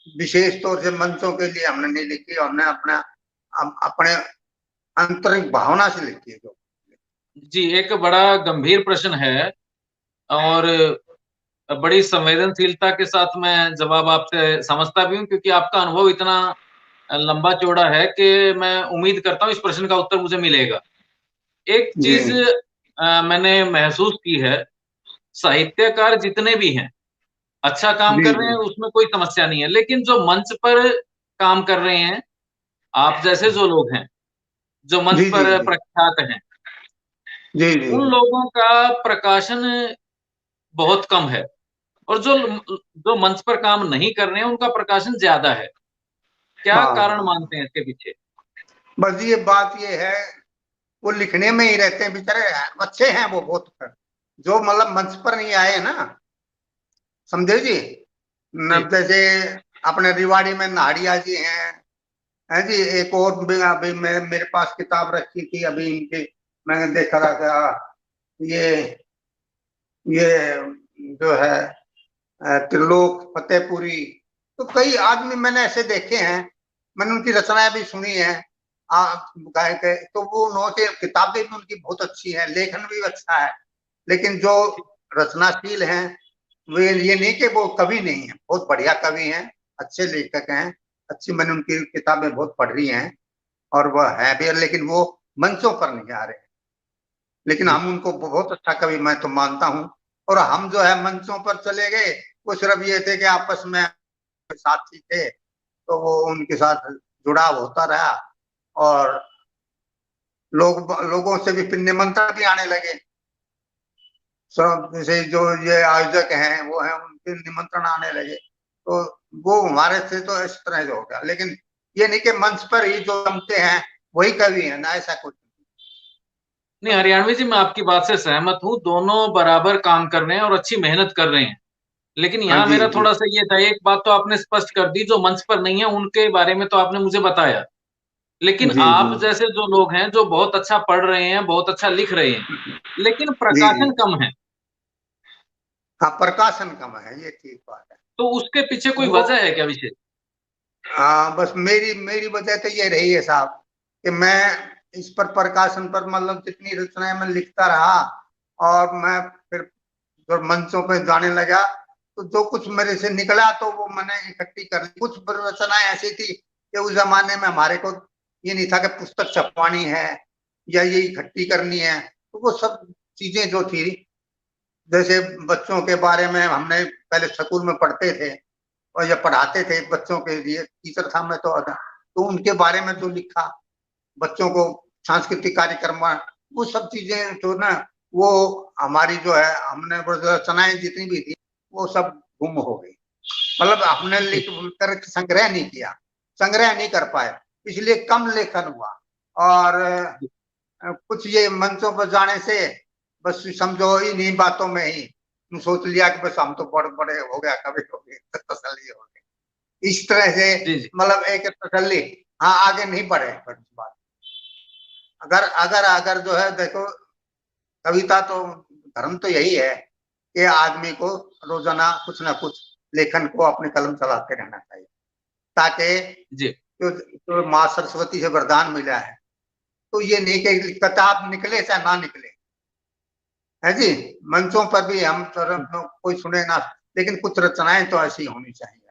[SPEAKER 1] विशेष तौर से मंचों के लिए हमने नहीं लिखी, हमने अपना अपने आंतरिक भावना से लिखी है जो।
[SPEAKER 2] जी, एक बड़ा गंभीर प्रश्न है और बड़ी संवेदनशीलता के साथ मैं जवाब आपसे समझता भी हूँ, क्योंकि आपका अनुभव इतना लंबा चौड़ा है कि मैं उम्मीद करता हूँ इस प्रश्न का उत्तर मुझे मिलेगा। एक
[SPEAKER 1] जी
[SPEAKER 2] चीज मैंने महसूस की है, साहित्यकार जितने भी हैं अच्छा काम
[SPEAKER 1] जी
[SPEAKER 2] कर रहे हैं, उसमें कोई समस्या नहीं है, लेकिन जो मंच पर काम कर रहे हैं, आप जैसे जो लोग हैं, जो मंच
[SPEAKER 1] जी जी
[SPEAKER 2] पर
[SPEAKER 1] जी
[SPEAKER 2] प्रख्यात हैं,
[SPEAKER 1] जी जी
[SPEAKER 2] उन
[SPEAKER 1] जी।
[SPEAKER 2] लोगों का प्रकाशन बहुत कम है, और जो जो मंच पर काम नहीं कर रहे हैं उनका प्रकाशन ज्यादा है। क्या
[SPEAKER 1] हाँ
[SPEAKER 2] कारण
[SPEAKER 1] हाँ।
[SPEAKER 2] मानते हैं इसके पीछे?
[SPEAKER 1] बस ये बात ये है, वो लिखने में ही रहते हैं बेचारे, अच्छे हैं वो बहुत, जो मतलब मंच पर नहीं आए ना, समझे जी।
[SPEAKER 2] जी
[SPEAKER 1] जैसे अपने रिवाड़ी में नाड़िया जी हैं जी, एक और भी अभी मेरे पास किताब रखी थी अभी इनकी, मैंने देखा रहा था, ये ये जो है त्रिलोक फतेहपुरी, तो कई आदमी मैंने ऐसे देखे हैं, मैंने उनकी रचनाएं भी सुनी है, गायक है, तो वो उन्होंने किताबें भी उनकी बहुत अच्छी है, लेखन भी अच्छा है, लेकिन जो रचनाशील हैं, वे ये नहीं कि वो कवि नहीं है, बहुत बढ़िया कवि हैं, अच्छे लेखक हैं, अच्छी, मैंने उनकी किताबें बहुत पढ़ी हैं, और वह है भी, लेकिन वो मंचों पर नहीं आ रहे, लेकिन
[SPEAKER 2] जी।
[SPEAKER 1] हम उनको बहुत अच्छा कवि मैं तो मानता हूँ। और हम जो है मंचों पर चले गए, वो सिर्फ ये थे कि आपस में साथी थे, तो वो उनके साथ जुड़ाव होता रहा, और लोगों से भी फिर निमंत्रण भी आने लगे, सब जैसे जो ये आयोजक हैं वो हैं, उनके निमंत्रण आने लगे, तो वो हमारे से तो इस तरह से हो गया, लेकिन ये नहीं कि मंच पर ही जो जमते हैं वही कवि है ना, ऐसा कुछ
[SPEAKER 2] नहीं, हरियाणवी जी, मैं आपकी बात से सहमत हूँ, दोनों बराबर काम कर रहे हैं और अच्छी मेहनत कर रहे हैं। लेकिन
[SPEAKER 1] हाँ
[SPEAKER 2] यहाँ
[SPEAKER 1] जी
[SPEAKER 2] मेरा
[SPEAKER 1] जी
[SPEAKER 2] थोड़ा-सा ये था, एक बात तो आपने स्पष्ट कर दी, जो मंच पर नहीं है उनके बारे में तो आपने मुझे बताया। लेकिन
[SPEAKER 1] जी जी
[SPEAKER 2] आप जैसे जो लोग हैं, जो बहुत अच्छा पढ़ रहे हैं, बहुत अच्छा लिख रहे हैं, लेकिन
[SPEAKER 1] जी जी।
[SPEAKER 2] प्रकाशन कम है,
[SPEAKER 1] हाँ, प्रकाशन कम है, ये ठीक बात है।
[SPEAKER 2] तो उसके पीछे कोई
[SPEAKER 1] वो
[SPEAKER 2] वजह है क्या विशेष?
[SPEAKER 1] हाँ, बस मेरी मेरी वजह तो ये रही है साहब, कि मैं इस पर प्रकाशन पर मतलब जितनी रचनाएं मैं लिखता रहा, और मैं फिर जब मंचों पे जाने लगा, तो जो कुछ मेरे से निकला तो वो मैंने इकट्ठी कर ली। कुछ रचनाएं ऐसी थी कि उस जमाने में हमारे को ये नहीं था कि पुस्तक छपवानी है या ये इकट्ठी करनी है, तो वो सब चीजें जो थी, जैसे बच्चों के बारे में हमने पहले स्कूल में पढ़ते थे, और या पढ़ाते थे बच्चों के लिए, टीचर था मैं तो उनके बारे में जो लिखा, बच्चों को सांस्कृतिक कार्यक्रम, वो सब चीजें जो ना, वो हमारी जो है, हमने वो जो रचनाएं जितनी भी थी वो सब गुम हो गई, मतलब हमने
[SPEAKER 2] जी,
[SPEAKER 1] लिख कर संग्रह नहीं किया, संग्रह नहीं कर पाए, इसलिए कम लेखन हुआ। और
[SPEAKER 2] जी,
[SPEAKER 1] कुछ ये मंचों पर जाने से बस समझो इन्हीं बातों में ही तुम सोच लिया कि बस हम तो बड़े बड़े हो गया, कभी हो गए, तसल्ली हो गई, इस तरह से,
[SPEAKER 2] जी, जी,
[SPEAKER 1] मतलब एक तसल्ली, हाँ आगे नहीं बढ़े बात। अगर अगर अगर जो है देखो, कविता तो, धर्म तो यही है कि आदमी को रोजाना कुछ ना कुछ लेखन को अपने कलम चलाते रहना चाहिए, ताकि
[SPEAKER 2] जी,
[SPEAKER 1] जो माँ सरस्वती से वरदान मिला है, तो ये नहीं कि किताब निकले चाहे ना निकले, है जी, मंचों पर भी हम कोई सुने ना, लेकिन कुछ रचनाएं तो ऐसी होनी चाहिए।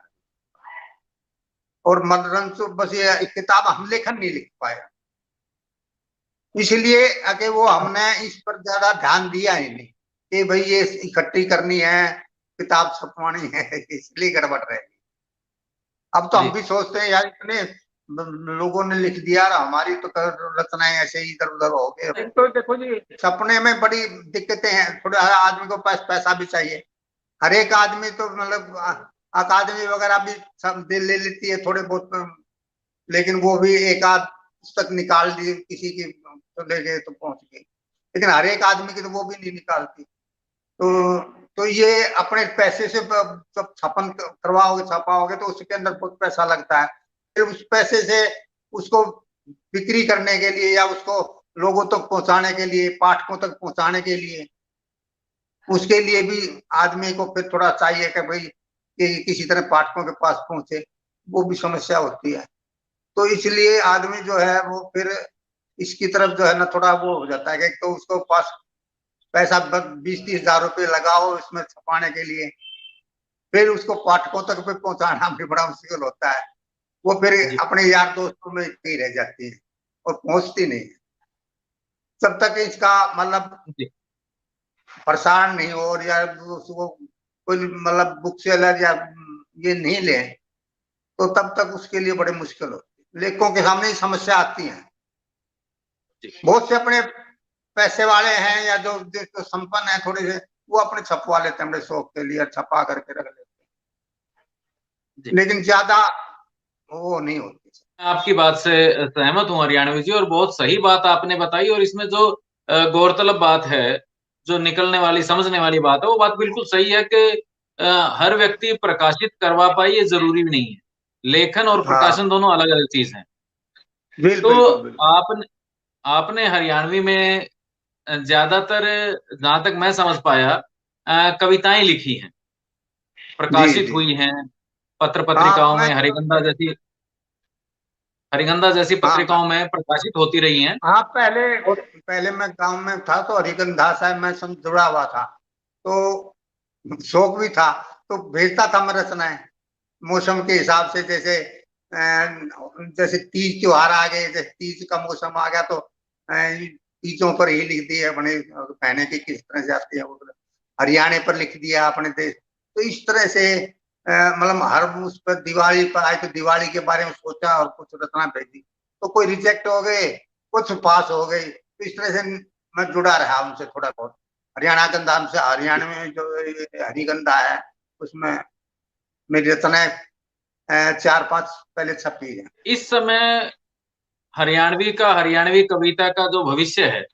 [SPEAKER 1] और मनोरंजन तो बस ये किताब हम लेखन नहीं लिख पाए, इसलिए कि वो हमने इस पर ज्यादा ध्यान दिया ही नहीं, कि भाई ये इकट्ठी करनी है, किताब छपवानी है, इसलिए गड़बड़ रहेगी। अब तो हम
[SPEAKER 2] जी,
[SPEAKER 1] भी सोचते हैं यार, इतने लोगों ने लिख दिया और हमारी तो रचनाएं ऐसे ही इधर उधर हो गए। तो देखो जी, सपने में बड़ी दिक्कतें हैं, थोड़ा हर आदमी को पास पैसा भी चाहिए, हर एक आदमी तो मतलब अकादमी वगैरह भी सब दे ले लेती है थोड़े बहुत, लेकिन वो भी एक आध पुस्तक निकाल दी किसी की, तो ले गए तो पहुंच गई, लेकिन हर एक आदमी की तो वो भी नहीं निकालती। तो ये अपने पैसे से जब छपन करवाओगे छपाओगे तो उसके अंदर बहुत पैसा लगता है, फिर उस पैसे से उसको बिक्री करने के लिए, या उसको लोगों तक पहुंचाने के लिए, पाठकों तक पहुंचाने के लिए, उसके लिए भी आदमी को फिर थोड़ा चाहिए कि भाई कि किसी तरह पाठकों के पास पहुंचे, वो भी समस्या होती है। तो इसलिए आदमी जो है वो फिर इसकी तरफ जो है ना थोड़ा वो हो जाता है कि तो उसको पास पैसा 20-30 हजार रुपये लगाओ इसमें छपाने के लिए, फिर उसको पाठकों तक पे पहुंचाना भी बड़ा मुश्किल होता है, वो फिर
[SPEAKER 2] जी,
[SPEAKER 1] अपने यार दोस्तों में ही रह जाती है और पहुंचती नहीं है, जब तक इसका मतलब
[SPEAKER 2] जी।
[SPEAKER 1] प्रसारण नहीं हो, और या उसको कोई मतलब बुक सेलर या ये नहीं ले, तो तब तक उसके लिए बड़े मुश्किल होती है, लेखकों के सामने ही समस्या आती है।
[SPEAKER 2] जी,
[SPEAKER 1] बहुत से अपने पैसे वाले हैं या जो संपन्न है थोड़े से, वो अपने छपवा लेते हैं अपने शौक के लिए, छपा करके रख लेते
[SPEAKER 2] जी।
[SPEAKER 1] हैं, लेकिन ज्यादा वो नहीं होती।
[SPEAKER 2] आपकी बात से सहमत हूँ हरियाणवी जी, और बहुत सही बात आपने बताई। और इसमें जो गौरतलब बात है, जो निकलने वाली समझने वाली बात है, वो बात बिल्कुल सही है कि हर व्यक्ति प्रकाशित करवा पाए ये जरूरी भी नहीं है। लेखन और
[SPEAKER 1] हाँ,
[SPEAKER 2] प्रकाशन दोनों अलग अलग चीज हैं। तो
[SPEAKER 1] बिल्कुल बिल्कुल।
[SPEAKER 2] आपने आपने हरियाणवी में ज्यादातर, जहां तक मैं समझ पाया, कविताएं लिखी हैं,
[SPEAKER 1] जी
[SPEAKER 2] प्रकाशित
[SPEAKER 1] जी।
[SPEAKER 2] हुई हैं पत्र
[SPEAKER 1] हाँ
[SPEAKER 2] पत्रिकाओं
[SPEAKER 1] मैं
[SPEAKER 2] में, हरिगंधा जैसी
[SPEAKER 1] हाँ
[SPEAKER 2] पत्रिकाओं में प्रकाशित होती रही हैं।
[SPEAKER 1] हाँ, पहले मैं गांव में था तो हरिगंधा साहब मैं सम जुड़ा हुआ था, तो शौक भी था, तो भेजता था मैं रचनाएं मौसम के हिसाब से। जैसे तीज त्योहार आ गए, जैसे तीज का मौसम आ गया तो तीजों पर ही लिख दिए अपने पहने की किस तरह से आती है वो, हरियाणा पर लिख दिया अपने देश। तो इस तरह से मतलब हर उस पर दिवाली पर आए तो दिवाली के बारे में सोचा और कुछ रचना भेजी, तो कोई रिजेक्ट हो गए, कुछ पास हो गई। तो इस तरह से मैं जुड़ा रहा उनसे थोड़ा बहुत। हरियाणा गंधा से, हरियाणा में जो हरिगंधा है उसमें मेरी रचनाएं 4-5 पहले छपी है।
[SPEAKER 2] इस समय हरियाणवी कविता का जो भविष्य है,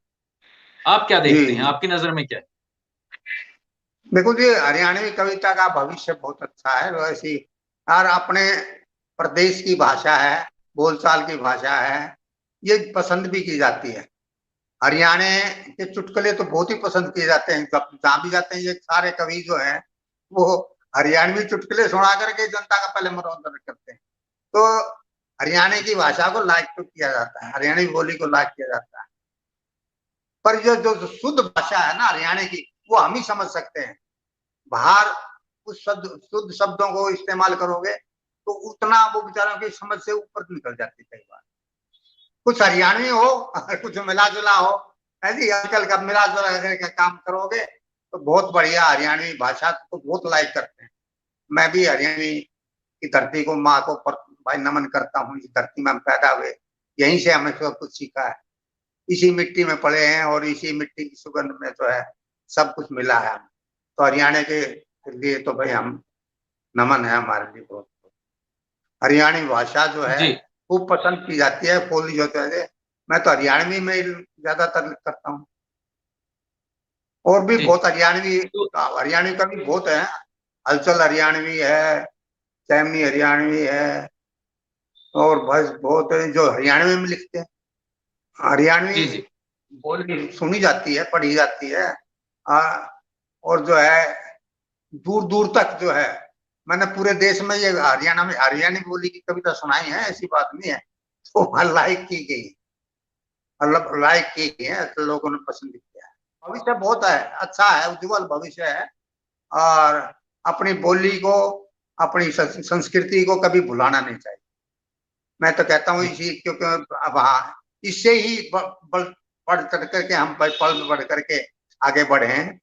[SPEAKER 2] आप क्या
[SPEAKER 1] जी
[SPEAKER 2] देखते हैं?
[SPEAKER 1] जी।
[SPEAKER 2] आपकी नजर में क्या है?
[SPEAKER 1] देखो जी, हरियाणवी कविता का भविष्य बहुत अच्छा है वैसी। और अपने प्रदेश की भाषा है, बोलचाल की भाषा है, ये पसंद भी की जाती है। हरियाणा के चुटकुले तो बहुत ही पसंद किए जाते हैं, जब जहाँ भी जाते हैं ये सारे कवि जो हैं वो हरियाणवी चुटकुले सुना करके जनता का पहले मनोरंजन करते हैं। तो हरियाणा की भाषा को लाइक तो किया जाता है, हरियाणवी बोली को लाइक किया जाता है। पर ये जो शुद्ध भाषा है ना हरियाणा की, वो हम ही समझ सकते हैं। बाहर उस शब्द शुद्ध शब्दों को इस्तेमाल करोगे तो उतना वो बेचारों की समझ से ऊपर निकल जाती है कई बार। कुछ हरियाणवी हो कुछ मिला जुला हो, ऐसी आजकल का मिला जुला का काम करोगे तो बहुत बढ़िया। हरियाणवी भाषा को बहुत लाइक करते हैं। मैं भी हरियाणवी की धरती को, माँ को भाई नमन करता हूँ। इस धरती में हम पैदा हुए, यहीं से हमें सब कुछ सीखा है, इसी मिट्टी में पड़े हैं और इसी मिट्टी की सुगंध में जो है सब कुछ मिला है। तो हरियाणा के लिए तो भाई हम, नमन है हमारे लिए बहुत। हरियाणवी भाषा जो है
[SPEAKER 2] जी
[SPEAKER 1] खूब पसंद की जाती है, बोली जो है। मैं तो हरियाणवी में ज्यादातर करता हूँ। और भी
[SPEAKER 2] जी।
[SPEAKER 1] बहुत हरियाणवी,
[SPEAKER 2] तो
[SPEAKER 1] हरियाणवी का भी बहुत है। हलचल हरियाणवी है, सैमनी हरियाणवी है, और बस बहुत है जो हरियाणवी में लिखते हैं। हरियाणवी
[SPEAKER 2] जी जी
[SPEAKER 1] बोली सुनी जाती है, पढ़ी जाती है। आ, और जो है दूर दूर तक जो है, मैंने पूरे देश में ये हरियाणा में हरियाणवी बोली की कविता सुनाई है, ऐसी बात नहीं है। तो वहां लाइक की गई, मतलब लाइक की गई है तो लोगों ने पसंद किया है। भविष्य बहुत है, अच्छा है, उज्जवल भविष्य है। और अपनी बोली को, अपनी संस्कृति को कभी भुलाना नहीं चाहिए। मैं तो कहता हूँ
[SPEAKER 2] जी।
[SPEAKER 1] इसी, क्योंकि अब हाँ इससे ही बढ़ चढ़ करके हम पल बढ़ करके आगे बढ़े हैं।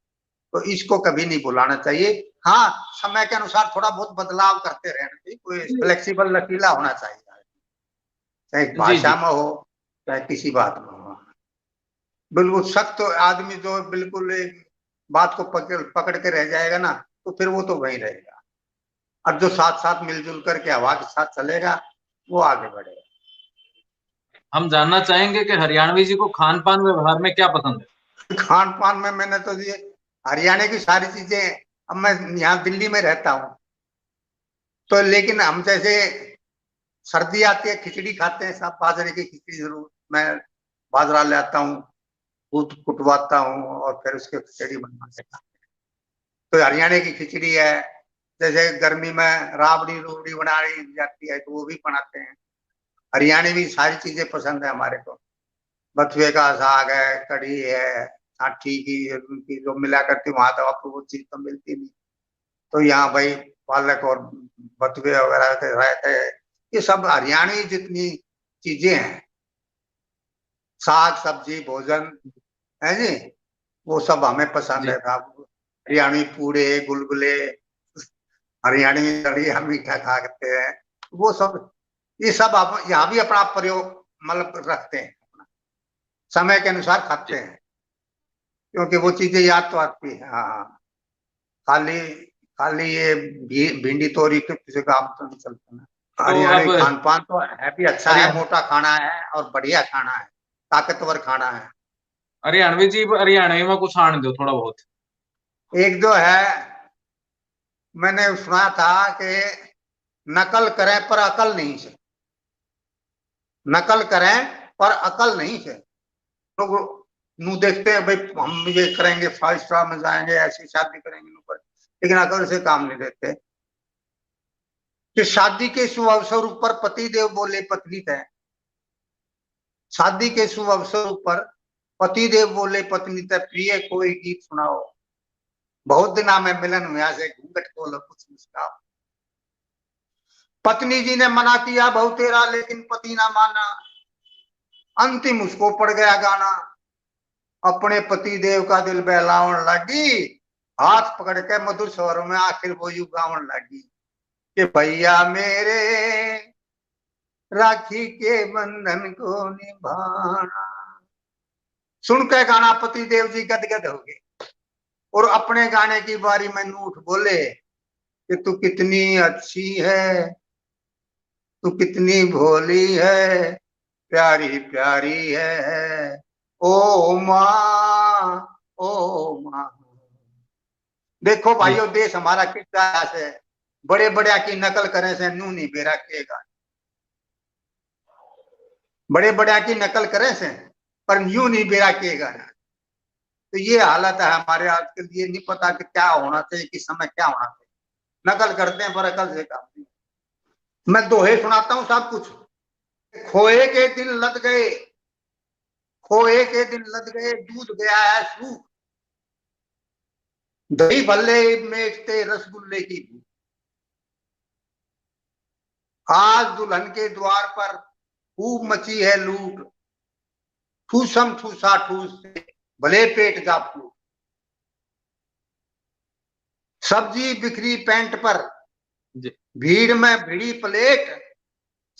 [SPEAKER 1] तो इसको कभी नहीं भुलाना चाहिए। हाँ, समय के अनुसार थोड़ा बहुत बदलाव करते रहना चाहिए, कोई फ्लेक्सिबल लचीला होना चाहिए, चाहे
[SPEAKER 2] जी
[SPEAKER 1] भाषा
[SPEAKER 2] जी।
[SPEAKER 1] में हो चाहे किसी बात में हो। बिल्कुल सख्त आदमी जो बिल्कुल एक बात को पकड़ पकड़ के रह जाएगा ना, तो फिर वो तो वहीं रहेगा। और जो साथ साथ मिलजुल करके हवा के साथ चलेगा वो आगे बढ़ेगा।
[SPEAKER 2] हम जानना चाहेंगे कि हरियाणवी जी को खान पान व्यवहार में क्या पसंद है?
[SPEAKER 1] खान पान में मैंने तो ये हरियाणा की सारी चीजें, अब मैं यहाँ दिल्ली में रहता हूँ तो, लेकिन हम जैसे सर्दी आती है खिचड़ी खाते हैं सब, बाजरे की खिचड़ी जरूर। मैं बाजरा ले आता हूँ, कुटवाता हूँ और फिर उसके खिचड़ी बनवा के खाते हैं। तो हरियाणा की खिचड़ी है। जैसे गर्मी में राबड़ी रूबड़ी बनाई जाती है तो वो भी बनाते हैं। हरियाणा भी सारी चीजें पसंद है हमारे को। बथुए का साग है, कढ़ी है, आठी की उनकी जो मिला करती वहां तो आपको वो चीज तो मिलती नहीं। तो यहाँ भाई पालक और बथुए वगैरह के रहते हैं। ये सब हरियाणवी जितनी चीजें हैं, साग सब्जी भोजन है जी, वो सब हमें पसंद
[SPEAKER 2] जी।
[SPEAKER 1] है साहब। हरियाणवी पूड़े गुलगुले, हरियाणवी दलिया मीठा खाते हैं, वो सब। ये सब आप यहाँ भी अपना प्रयोग मतलब रखते हैं, समय के अनुसार खाते
[SPEAKER 2] जी
[SPEAKER 1] हैं, क्योंकि वो
[SPEAKER 2] जी।
[SPEAKER 1] चीजें याद तो आती है। हाँ हाँ। खाली खाली ये भिंडी तोरी के किसी काम तो नहीं चलता ना।
[SPEAKER 2] तो
[SPEAKER 1] हरियाणवी
[SPEAKER 2] अब
[SPEAKER 1] खान पान तो है भी अच्छा है,
[SPEAKER 2] हरियाणा
[SPEAKER 1] मोटा खाना है और बढ़िया खाना है, ताकतवर खाना है।
[SPEAKER 2] हरियाणवी जी, हरियाणवी में कुछ आने दो थोड़ा बहुत।
[SPEAKER 1] एक जो है, मैंने सुना था कि नकल करें पर अकल नहीं से, नकल करें पर अकल नहीं से। लोग नू देखते हैं भाई हम ये करेंगे, 5 स्टार में जाएंगे, ऐसी शादी करेंगे नू पर, लेकिन अकल से काम नहीं देते। कि शादी के शुभ अवसर पर पति देव बोले पत्नी तय, शादी के शुभ अवसर पर पति देव बोले पत्नी तय, प्रिय कोई गीत सुनाओ, बहुत दिना में मिलन हुआ से घूंघट खोलो कुछ मुस्काओ। पत्नी जी ने मना किया बहु तेरा, लेकिन पति ना माना, अंतिम उसको पड़ गया गाना, अपने पति देव का दिल बहलावन लगी, हाथ पकड़ के मधुर स्वर में आखिर वो यू गावन लगी कि भैया मेरे राखी के बंधन को निभाना। सुन के गाना पति देव जी गदगद हो गए और अपने गाने की बारी में नूठ बोले कि तू कितनी अच्छी है, तू कितनी भोली है, प्यारी प्यारी है, ओ माँ, ओ माँ। देखो
[SPEAKER 2] जी
[SPEAKER 1] भाइयों, देश हमारा कितना है, बड़े बड़े की नकल करे से नू नहीं बेरा केगा, बड़े बड़े की नकल करे से पर यूं नहीं बेरा केगा। तो ये हालत है हमारे आज के लिए, नहीं पता कि क्या होना चाहिए, किस समय क्या होना चाहिए, नकल करते हैं पर अकल से काम नहीं। मैं दोहे सुनाता हूँ सब कुछ। खोए के दिन लद गए, खोए के दिन लद गए, दूध गया है सूख, दही भल्ले मेटते रसगुल्ले की भूख, आज दुल्हन के द्वार पर खूब मची है लूट, ठूसम ठूसा ठूस से भले पेट जा फूट, सब्जी बिखरी पैंट पर,
[SPEAKER 2] जी
[SPEAKER 1] भीड़ में भिड़ी प्लेट,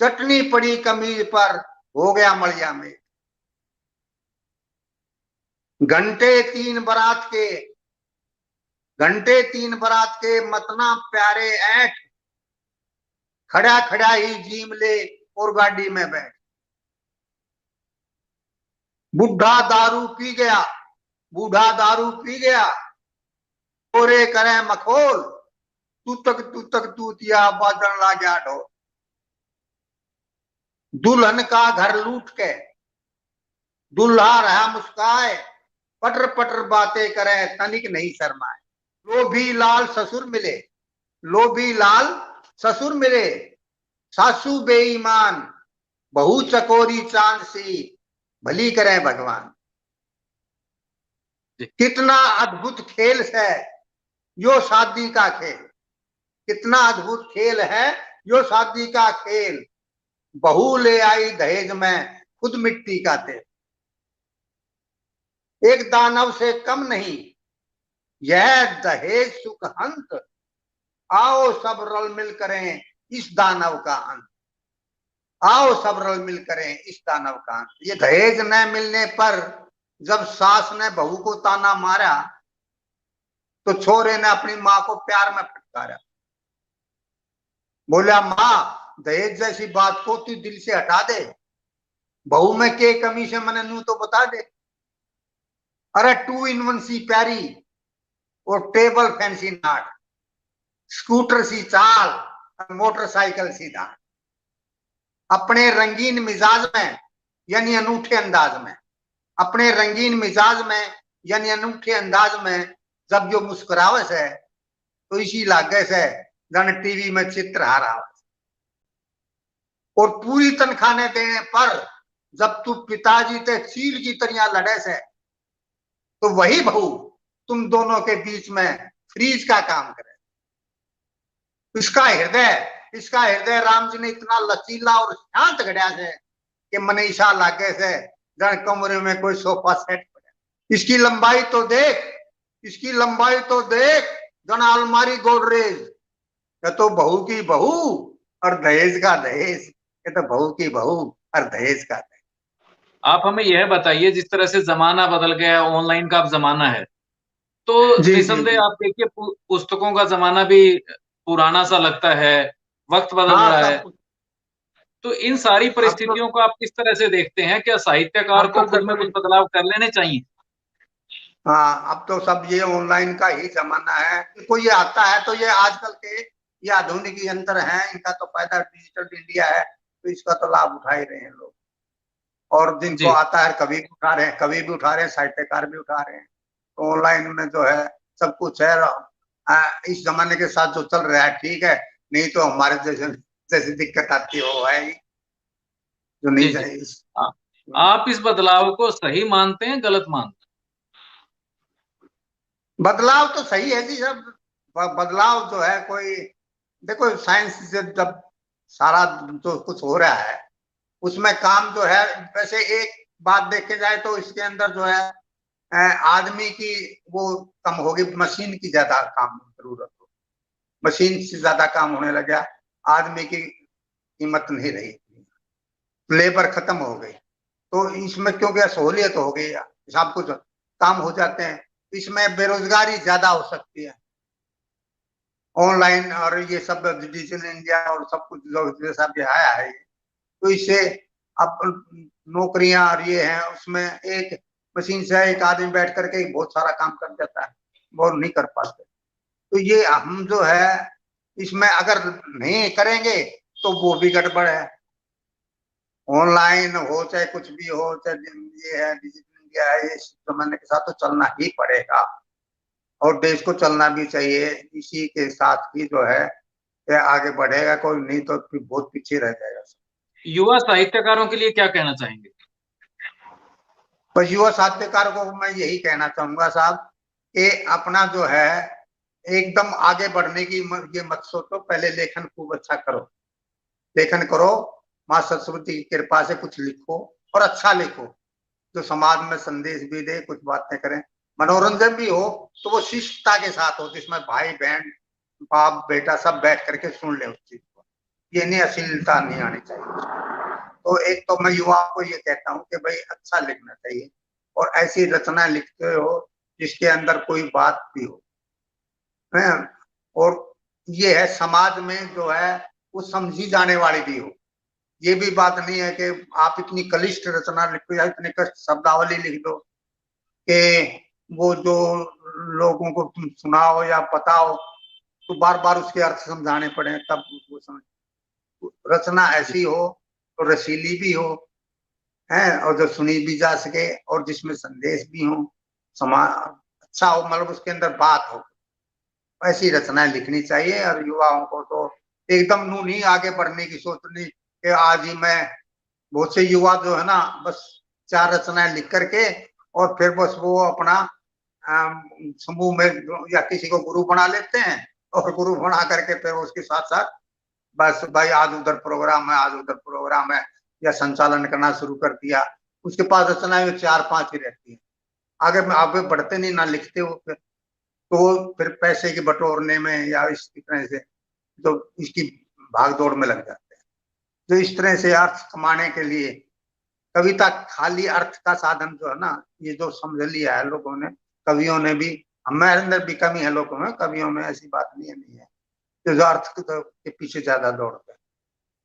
[SPEAKER 1] चटनी पड़ी कमीज पर, हो गया मलिया में। घंटे 3 बारात के, घंटे 3 बारात के मतना प्यारे ऐठ, खड़ा खड़ा ही जीम ले और गाड़ी में बैठ, बुढ़ा दारू पी गया, बूढ़ा दारू पी गया, ओरे करे मखोल, तू तक तूतिया बाजन ला गया ढोल, दुल्हन का घर लूट के दुल्हा रहा मुस्काए, पटर पटर बातें करे तनिक नहीं शर्माए, लोभी लाल ससुर मिले, लोभी लाल ससुर मिले, सासू बेईमान, बहू चकोरी चांद सी, भली करे भगवान।
[SPEAKER 2] जी
[SPEAKER 1] कितना अद्भुत खेल है यो शादी का खेल, कितना अद्भुत खेल है यो शादी का खेल, बहू ले आई दहेज में खुद मिट्टी का तेल, एक दानव से कम नहीं यह दहेज सुख हंत, आओ सब रल मिल करें इस दानव का अंत, आओ सब रल मिल करें इस दानव का अंत। ये दहेज न मिलने पर जब सास ने बहू को ताना मारा तो छोरे ने अपनी मां को प्यार में फटकारा, बोला मां दहेज जैसी बात को तू दिल से हटा दे, बहू में के कमी से मैंने नू तो बता दे, अरे 2 in 1 सी प्यारी और टेबल फैंसी नाट, स्कूटर सी चाल मोटरसाइकिल सी दाट, अपने रंगीन मिजाज में यानी अनूठे अंदाज में, अपने रंगीन मिजाज में यानी अनूठे अंदाज में जब जो मुस्कुरावस है तो इसी लागे से जन टीवी में चित्र हारा, और पूरी तनख्वाह ने देने पर जब तू पिताजी ते चील की तरह लड़े से तो वही बहू तुम दोनों के बीच में फ्रीज का काम करे। इसका हृदय राम जी ने इतना लचीला और शांत गढ़ा से कि मनीषा लागे से जन कमरे में कोई सोफा सेट पड़े। इसकी लंबाई तो देख, इसकी लंबाई तो देख, जन अलमारी गोदरेज, ये तो बहू की बहू और दहेज का दहेज, ये तो बहू की बहू और दहेज का दहेज।
[SPEAKER 2] आप हमें यह बताइए, जिस तरह से जमाना बदल गया, ऑनलाइन का अब जमाना है, तो
[SPEAKER 1] जी जी
[SPEAKER 2] निसंदेह
[SPEAKER 1] जी।
[SPEAKER 2] आप देखिए पुस्तकों का जमाना भी पुराना सा लगता है, वक्त बदल
[SPEAKER 1] हाँ
[SPEAKER 2] रहा है।
[SPEAKER 1] सब कुछ
[SPEAKER 2] तो इन सारी
[SPEAKER 1] अब तो
[SPEAKER 2] परिस्थितियों को आप किस तरह से देखते हैं? क्या साहित्यकार
[SPEAKER 1] अब
[SPEAKER 2] को
[SPEAKER 1] तो
[SPEAKER 2] खुद में
[SPEAKER 1] देखो,
[SPEAKER 2] कुछ बदलाव कर लेने चाहिए?
[SPEAKER 1] हाँ अब तो सब ये ऑनलाइन का ही जमाना है। कोई ये आता है तो ये आजकल के ये आधुनिक यंत्र हैं, इनका तो फायदा, डिजिटल इंडिया है तो इसका तो लाभ उठा ही रहे हैं लोग। और जिनको
[SPEAKER 2] जी,
[SPEAKER 1] आता है कभी भी उठा रहे हैं, कभी भी उठा रहे हैं, साहित्यकार भी उठा रहे हैं। तो ऑनलाइन में जो है सब कुछ है। इस जमाने के साथ जो चल रहा है ठीक है, नहीं तो हमारे जैसे जैसी दिक्कत आती है वो है ही, जो नहीं
[SPEAKER 2] जी, जी।
[SPEAKER 1] जाए
[SPEAKER 2] आ आप इस बदलाव को सही मानते हैं, गलत मानते
[SPEAKER 1] बदलाव तो सही है जी सब। बदलाव जो है कोई, देखो साइंस से जब सारा जो कुछ हो रहा है उसमें काम जो है, वैसे एक बात देखे जाए तो इसके अंदर जो है आदमी की वो कम होगी, मशीन की ज्यादा काम जरूरत हो, मशीन से ज्यादा काम होने लगा, आदमी की कीमत नहीं रही, लेबर खत्म हो गई। तो इसमें क्योंकि सहूलियत हो गई, सब कुछ काम हो जाते हैं, इसमें बेरोजगारी ज्यादा हो सकती है। ऑनलाइन और ये सब डिजिटल इंडिया और सब कुछ जो जैसा भी आया है, तो इससे अब नौकरियां और ये हैं, उसमें एक मशीन से एक आदमी बैठ करके बहुत सारा काम कर जाता है, वो नहीं कर पाते। तो ये हम जो है इसमें अगर नहीं करेंगे तो वो भी गड़बड़ है। ऑनलाइन हो चाहे कुछ भी हो, चाहे ये है डिजिटल इंडिया है, ये जमाने के साथ तो चलना ही पड़ेगा और देश को चलना भी चाहिए। इसी के साथ ही जो है ये आगे बढ़ेगा, कोई नहीं तो फिर बहुत पीछे रह जाएगा।
[SPEAKER 2] हैं? युवा साहित्यकारों के लिए क्या कहना चाहेंगे?
[SPEAKER 1] बस युवा साहित्यकार को मैं यही कहना चाहूंगा साहब कि अपना जो है एकदम आगे बढ़ने की ये मत सोचो, पहले लेखन खूब अच्छा करो, लेखन करो, माँ सरस्वती की कृपा से कुछ लिखो और अच्छा लिखो जो समाज में संदेश भी दे, कुछ बातें करें, मनोरंजन भी हो तो वो शिष्टता के साथ हो, जिसमें भाई बहन बाप बेटा सब बैठ करके सुन ले उस चीज को, ये नहीं अश्लीलता नहीं आनी चाहिए। तो एक तो मैं युवाओं को ये कहता हूँ कि भाई अच्छा लिखना चाहिए और ऐसी रचना लिखते हो जिसके अंदर कोई बात भी हो है, और ये है समाज में जो है वो समझी जाने वाली भी हो। ये भी बात नहीं है कि आप इतनी कलिष्ठ रचना लिखो या इतनी कष्ट शब्दावली लिख दो कि वो जो लोगों को तुम सुनाओ या बताओ तो बार बार उसके अर्थ समझाने पड़े, तब वो समझ। रचना
[SPEAKER 2] जी,
[SPEAKER 1] ऐसी हो तो रसीली भी हो है, और जो सुनी भी जा सके और जिसमें संदेश भी हो, समाज अच्छा हो, मतलब उसके अंदर बात हो, ऐसी रचनाएं लिखनी चाहिए। और युवाओं को तो एकदम नू नहीं आगे बढ़ने की सोचनी कि आज ही मैं, बहुत से युवा जो है ना बस चार रचनाएं लिख करके और फिर बस वो अपना समूह में या किसी को गुरु बना लेते हैं और गुरु बना करके फिर उसके साथ साथ बस भाई आज उधर प्रोग्राम है, आज उधर प्रोग्राम है, या संचालन करना शुरू कर दिया। उसके पास रचनाएं चार पांच ही रहती है, आगे में आगे बढ़ते नहीं, ना लिखते हो फिर। तो फिर पैसे के बटोरने में या इस तरह से जो इसकी भाग दौड़ में लग जाते हैं। जो इस तरह से अर्थ कमाने के लिए कविता खाली अर्थ का साधन जो है ना, ये जो समझ लिया है लोगों ने, कवियों ने भी, हमारे अंदर भी कमी है लोगों में, कवियों में ऐसी बात नहीं है जो अर्थ के पीछे ज्यादा दौड़ते हैं।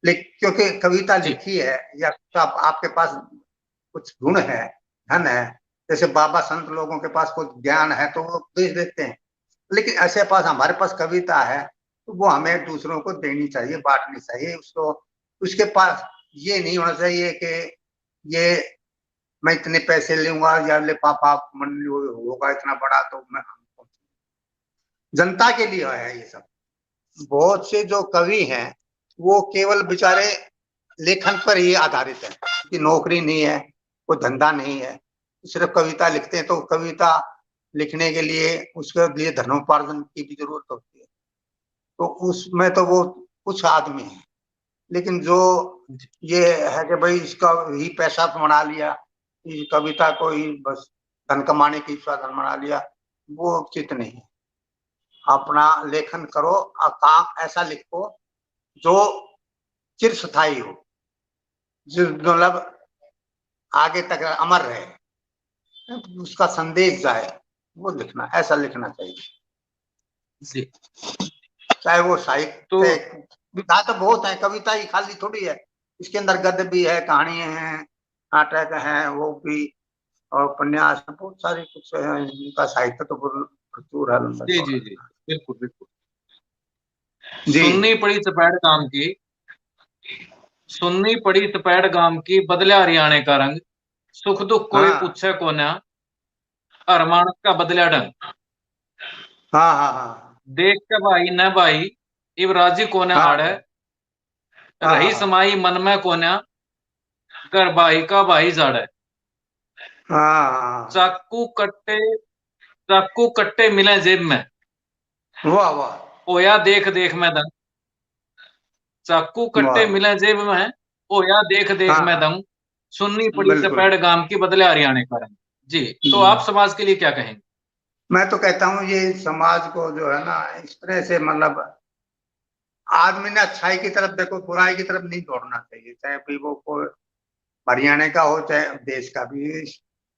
[SPEAKER 1] लेकिन क्योंकि कविता
[SPEAKER 2] जी,
[SPEAKER 1] लिखी है या आपके पास कुछ गुण है, धन है, जैसे बाबा संत लोगों के पास कुछ ज्ञान है तो वो उपदेश देते हैं, लेकिन ऐसे पास हमारे पास कविता है तो वो हमें दूसरों को देनी चाहिए, बांटनी चाहिए उसको। उसके पास ये नहीं होना चाहिए कि ये मैं इतने पैसे लूंगा या ले पापा मन होगा इतना बड़ा तो मैं, जनता के लिए है ये सब। बहुत से जो कवि हैं वो केवल बेचारे लेखन पर ही आधारित है कि नौकरी नहीं है, कोई धंधा नहीं है, सिर्फ कविता लिखते हैं। तो कविता लिखने के लिए उसके लिए धनोपार्जन की भी जरूरत होती है, तो उसमें तो वो कुछ आदमी है। लेकिन जो
[SPEAKER 2] जी,
[SPEAKER 1] ये है कि भाई इसका ही पैसा बना लिया, इस कविता को ही बस धन कमाने की साधन बना लिया, वो उचित नहीं है। अपना लेखन करो और काम ऐसा लिखो जो चिर स्थायी हो, जो मतलब आगे तक अमर रहे, उसका संदेश जाए, वो लिखना, ऐसा लिखना चाहिए।
[SPEAKER 2] जी।
[SPEAKER 1] चाहे वो
[SPEAKER 2] तो
[SPEAKER 1] साहित्य, विधा तो बहुत है, कविता ही खाली थोड़ी है, इसके अंदर गद्य भी है, कहानियां हैं, नाटक है, वो भी, और उपन्यास, बहुत सारी कुछ है। इनका साहित्य तो प्रचुर है लंबा
[SPEAKER 2] जी जी
[SPEAKER 1] चौड़ा।
[SPEAKER 2] जी, बिल्कुल बिल्कुल।
[SPEAKER 1] जी।
[SPEAKER 2] सुननी पड़ी चपैड़ गाम की, सुननी पड़ी चपैड़ गाम की, बदला हरियाणे का रंग, सुख दुख कोई
[SPEAKER 1] हाँ
[SPEAKER 2] पूछे कोन्या, हर मानस का बदला ढंग,
[SPEAKER 1] हाँ हाँ हाँ
[SPEAKER 2] देख के भाई न भाई, इब राजी कोन्या
[SPEAKER 1] हाँ
[SPEAKER 2] आड़े,
[SPEAKER 1] हाँ
[SPEAKER 2] रही
[SPEAKER 1] हाँ
[SPEAKER 2] समाई मन में कोन्या, घर भाई का भाई जाड़े,
[SPEAKER 1] हाँ हाँ।
[SPEAKER 2] चाकू कट्टे, चाकू कट्टे मिले जेब में,
[SPEAKER 1] वाह वाह
[SPEAKER 2] ओया देख देख में दंग, चाकू कट्टे
[SPEAKER 1] वाह।
[SPEAKER 2] मिले जेब में, ओया देख देख
[SPEAKER 1] हाँ
[SPEAKER 2] में
[SPEAKER 1] हाँ
[SPEAKER 2] दंग, सुननी पड़ी
[SPEAKER 1] बिल्कुल।
[SPEAKER 2] चपेड़ गाम की, बदले हरियाणे का रंग। जी, तो आप समाज के लिए क्या कहेंगे?
[SPEAKER 1] मैं तो कहता हूँ ये समाज को जो है ना, इस तरह से मतलब आदमी ने अच्छाई की तरफ देखो, बुराई की तरफ नहीं दौड़ना चाहिए, चाहे भी वो कोई हरियाणा का हो चाहे देश का भी।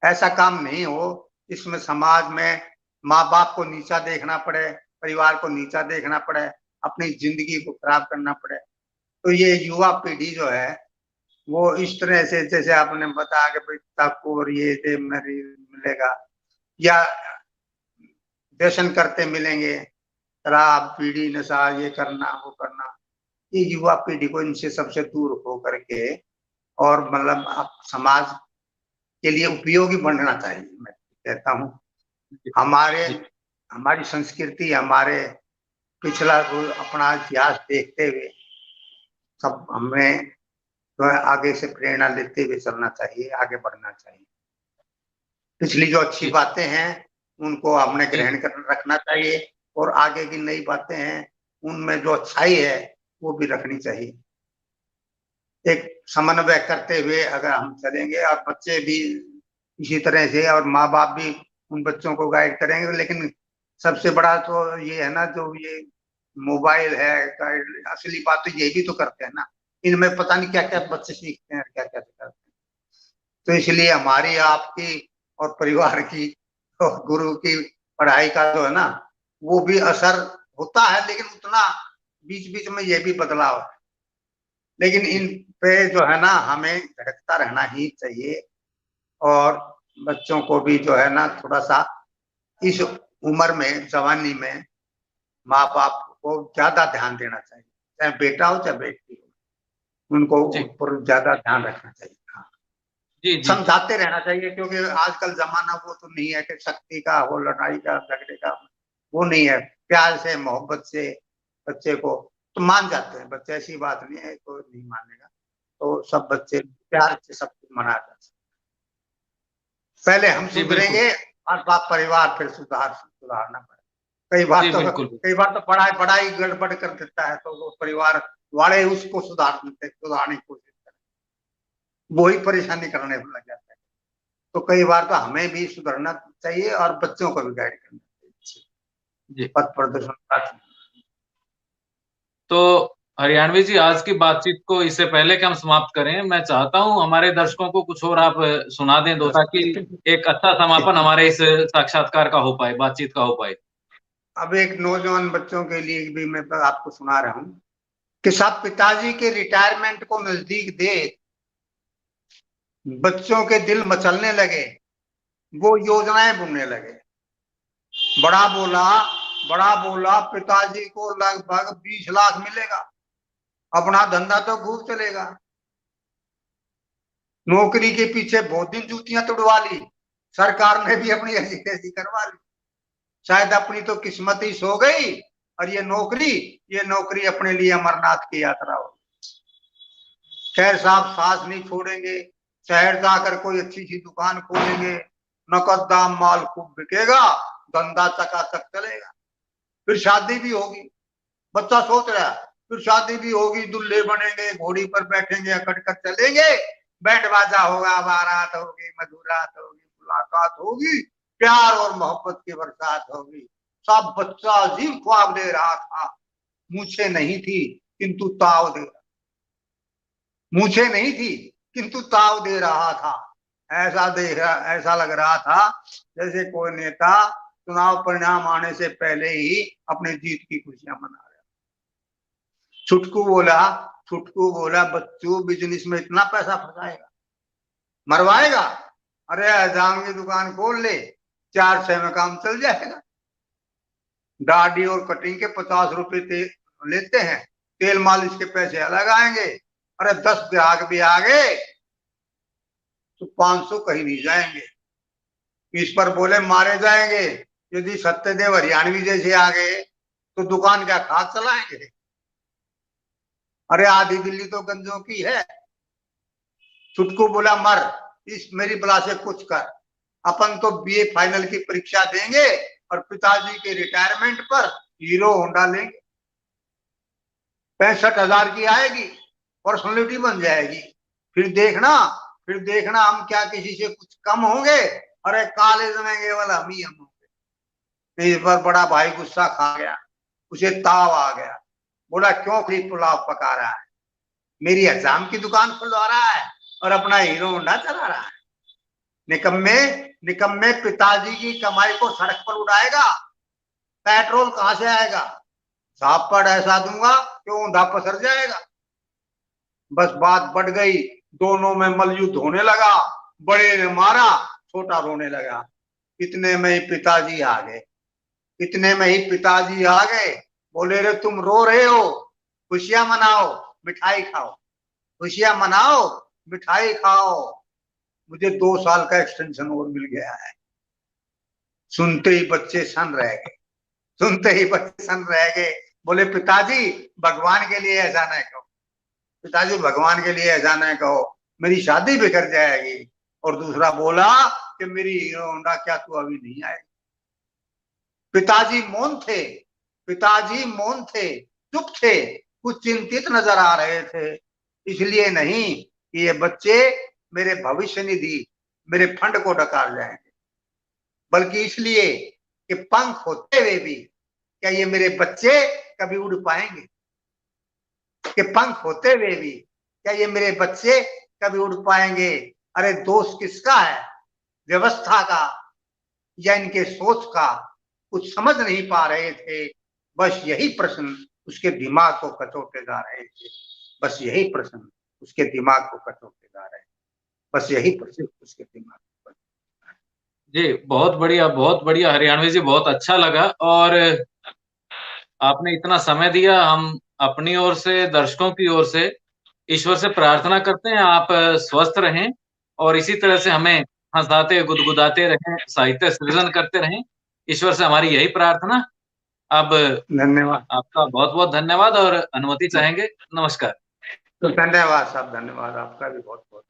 [SPEAKER 1] ऐसा काम नहीं हो इसमें समाज में माँ बाप को नीचा देखना पड़े, परिवार को नीचा देखना पड़े, अपनी जिंदगी को खराब करना पड़े। तो ये युवा पीढ़ी जो है वो इस तरह से, जैसे आपने बताया कि भाई सबको और ये मिलेगा, या व्यसन करते मिलेंगे, शराब बीड़ी नशा, ये करना वो करना, ये युवा पीढ़ी को इनसे सबसे दूर हो करके और मतलब आप समाज के लिए उपयोगी बनना चाहिए। मैं कहता हूँ
[SPEAKER 2] जी
[SPEAKER 1] हमारे
[SPEAKER 2] जी
[SPEAKER 1] हमारी संस्कृति, हमारे पिछला अपना इतिहास देखते हुए सब हमें जो है आगे से प्रेरणा लेते हुए चलना चाहिए, आगे बढ़ना चाहिए। पिछली जो अच्छी
[SPEAKER 2] जी
[SPEAKER 1] बातें हैं उनको हमने
[SPEAKER 2] जी
[SPEAKER 1] ग्रहण कर रखना चाहिए, और आगे की नई बातें हैं उनमें जो अच्छाई है वो भी रखनी चाहिए। एक समन्वय करते हुए अगर हम चलेंगे, और बच्चे भी इसी तरह से, और माँ बाप भी उन बच्चों को गाइड करेंगे। लेकिन सबसे बड़ा तो ये है ना, जो ये मोबाइल है, गाइड, असली बात तो ये भी तो करते हैं ना, इनमें पता नहीं क्या क्या बच्चे सीखते हैं, क्या क्या करते हैं। तो इसलिए हमारी आपकी और परिवार की और गुरु की पढ़ाई का जो है ना, वो भी असर होता है, लेकिन उतना बीच बीच में ये भी बदलाव है। लेकिन इन
[SPEAKER 2] जी
[SPEAKER 1] पे जो है ना हमें झटकता रहना ही चाहिए, और बच्चों को भी जो है ना थोड़ा सा इस उम्र में, जवानी में, माँ बाप को ज्यादा ध्यान देना चाहिए, चाहे बेटा हो चाहे बेटी हो, उनको
[SPEAKER 2] जी
[SPEAKER 1] उन पर ज्यादा ध्यान रखना चाहिए। हाँ।
[SPEAKER 2] जी जी जी
[SPEAKER 1] समझाते रहना चाहिए, क्योंकि आजकल जमाना वो तो नहीं है कि शक्ति का हो, लड़ाई का, झगड़े का, वो नहीं है। प्यार से, मोहब्बत से बच्चे को तो मान जाते हैं बच्चे, ऐसी बात नहीं है कोई नहीं मानेगा। तो सब बच्चे प्यार से सब कुछ मना जाते हैं। पहले हम
[SPEAKER 2] जी बिल्कुल।
[SPEAKER 1] सुधरेंगे और बाप परिवार फिर सुधारना पड़े। कई बार
[SPEAKER 2] जी
[SPEAKER 1] तो
[SPEAKER 2] बिल्कुल।
[SPEAKER 1] कई बार तो बड़ा बड़ा ही गड़बड़ कर देता है, तो वो परिवार वाले उसको सुधारने की कोशिश करते, वही परेशानी करने लग जाता है। तो कई बार तो हमें भी सुधरना चाहिए और बच्चों को भी गाइड करना चाहिए,
[SPEAKER 2] जी,
[SPEAKER 1] पथ प्रदर्शन का।
[SPEAKER 2] तो हरियाणवी जी, आज की बातचीत को इससे पहले कि हम समाप्त करें, मैं चाहता हूं हमारे दर्शकों को कुछ और आप सुना दें दो, ताकि एक अच्छा समापन हमारे इस साक्षात्कार का हो पाए, बातचीत का हो पाए।
[SPEAKER 1] अब एक नौजवान बच्चों के लिए भी मैं तो आपको सुना रहा हूँ कि साहब पिताजी के रिटायरमेंट को नजदीक देख बच्चों के दिल मचलने लगे, वो योजनाएं बुनने लगे। बड़ा बोला बड़ा बोला पिताजी को लगभग 20 लाख मिलेगा, अपना धंधा तो खूब चलेगा। नौकरी के पीछे बहुत दिन जूतियां तुड़वा ली, सरकार ने भी अपनी ऐसी तैसी करवा ली। शायद अपनी तो किस्मत ही सो गई, और ये नौकरी अपने लिए अमरनाथ की यात्रा हो। खैर साहब सांस नहीं छोड़ेंगे, शहर जाकर कोई अच्छी सी दुकान खोलेंगे, नकद दाम माल खूब बिकेगा, धंधा चकाचक चलेगा। फिर शादी भी होगी, बच्चा सोच रहा है फिर शादी भी होगी, दूल्हे बनेंगे, घोड़ी पर बैठेंगे, अकड़ कर चलेंगे, बैंड बाजा होगा, बारात होगी, मधुरात होगी, मुलाकात होगी, प्यार और मोहब्बत की बरसात होगी। सब बच्चा अजीब ख्वाब दे रहा था, मूछे नहीं थी किंतु ताव दे मूछे नहीं थी किंतु ताव दे रहा था। ऐसा लग रहा था जैसे कोई नेता चुनाव परिणाम आने से पहले ही अपने जीत की खुशियां मना रहा। छुटकू बोला छुटकू बोला, बच्चू बिजनेस में इतना पैसा फंसाएगा, मरवाएगा? अरे हजाम की दुकान खोल ले, 400 में काम चल जाएगा। दाढ़ी और कटिंग के 50 रुपए लेते हैं, तेल मालिश के पैसे अलग आएंगे। अरे 10 ग्राहक भी आ गए तो 500 कहीं नहीं जाएंगे, इस पर बोले मारे जाएंगे। यदि सत्यदेव हरियाणवी जैसे आ गए तो दुकान क्या खाक चलाएंगे? अरे आधी दिल्ली तो गंजों की है। छुटकू बोला मर, इस मेरी बला से कुछ कर। अपन तो बीए फाइनल की परीक्षा देंगे और पिताजी के रिटायरमेंट पर हीरो होंडा लेंगे, 65,000 की आएगी, पर्सनैलिटी बन जाएगी। फिर देखना हम क्या किसी से कुछ कम होंगे? अरे कॉलेज में केवल हम ही हम होंगे। इस पर बड़ा भाई गुस्सा खा गया, उसे ताव आ गया। बोला क्यों फ्री पुलाव पका रहा है? मेरी हजाम की दुकान खुलवा रहा है और अपना हीरो होंडा चला रहा है। निकम्मे निकम्मे, पिताजी की कमाई को सड़क पर उड़ाएगा, पेट्रोल कहां से आएगा? झापड़ ऐसा दूंगा कि ऊंधा पसर जाएगा। बस बात बढ़ गई, दोनों में मलयुद्ध होने लगा। बड़े ने मारा, छोटा रोने लगा। इतने में ही पिताजी आ गए, बोले रे तुम रो रहे हो, खुशियां मनाओ, मिठाई खाओ, खुशियां मनाओ, मिठाई खाओ। मुझे 2 साल का एक्सटेंशन और मिल गया है। सुनते ही बच्चे सन रह गए। बोले पिताजी भगवान के लिए ऐसा न कहो, पिताजी भगवान के लिए ऐसा न कहो, मेरी शादी बिखर जाएगी। और दूसरा बोला कि मेरी हीरो होंडा क्या तू अभी नहीं आएगी? पिताजी मौन थे, चुप थे, कुछ चिंतित नजर आ रहे थे। इसलिए नहीं कि ये बच्चे मेरे भविष्य निधि, मेरे फंड को डकार जाएंगे, बल्कि इसलिए कि पंख होते हुए भी क्या ये मेरे बच्चे कभी उड़ पाएंगे? कि पंख होते हुए भी क्या ये मेरे बच्चे कभी उड़ पाएंगे? अरे दोष किसका है, व्यवस्था का या इनके सोच का? कुछ समझ नहीं पा रहे थे। बस यही प्रश्न उसके दिमाग को कचोटे जा रहे थे, बस यही प्रश्न उसके दिमाग को कचोटे जा रहे थे, बस यही प्रश्न उसके दिमाग को।
[SPEAKER 2] जी बहुत बढ़िया हरियाणवी जी, बहुत अच्छा लगा। और आपने इतना समय दिया। हम अपनी ओर से, दर्शकों की ओर से ईश्वर से प्रार्थना करते हैं आप स्वस्थ रहें और इसी तरह से हमें हंसाते गुदगुदाते रहें, साहित्य सृजन करते रहें। ईश्वर से हमारी यही प्रार्थना। अब
[SPEAKER 1] धन्यवाद।
[SPEAKER 2] आपका बहुत बहुत धन्यवाद और अनुमति चाहेंगे। नमस्कार।
[SPEAKER 1] तो धन्यवाद साहब, धन्यवाद आपका भी बहुत बहुत।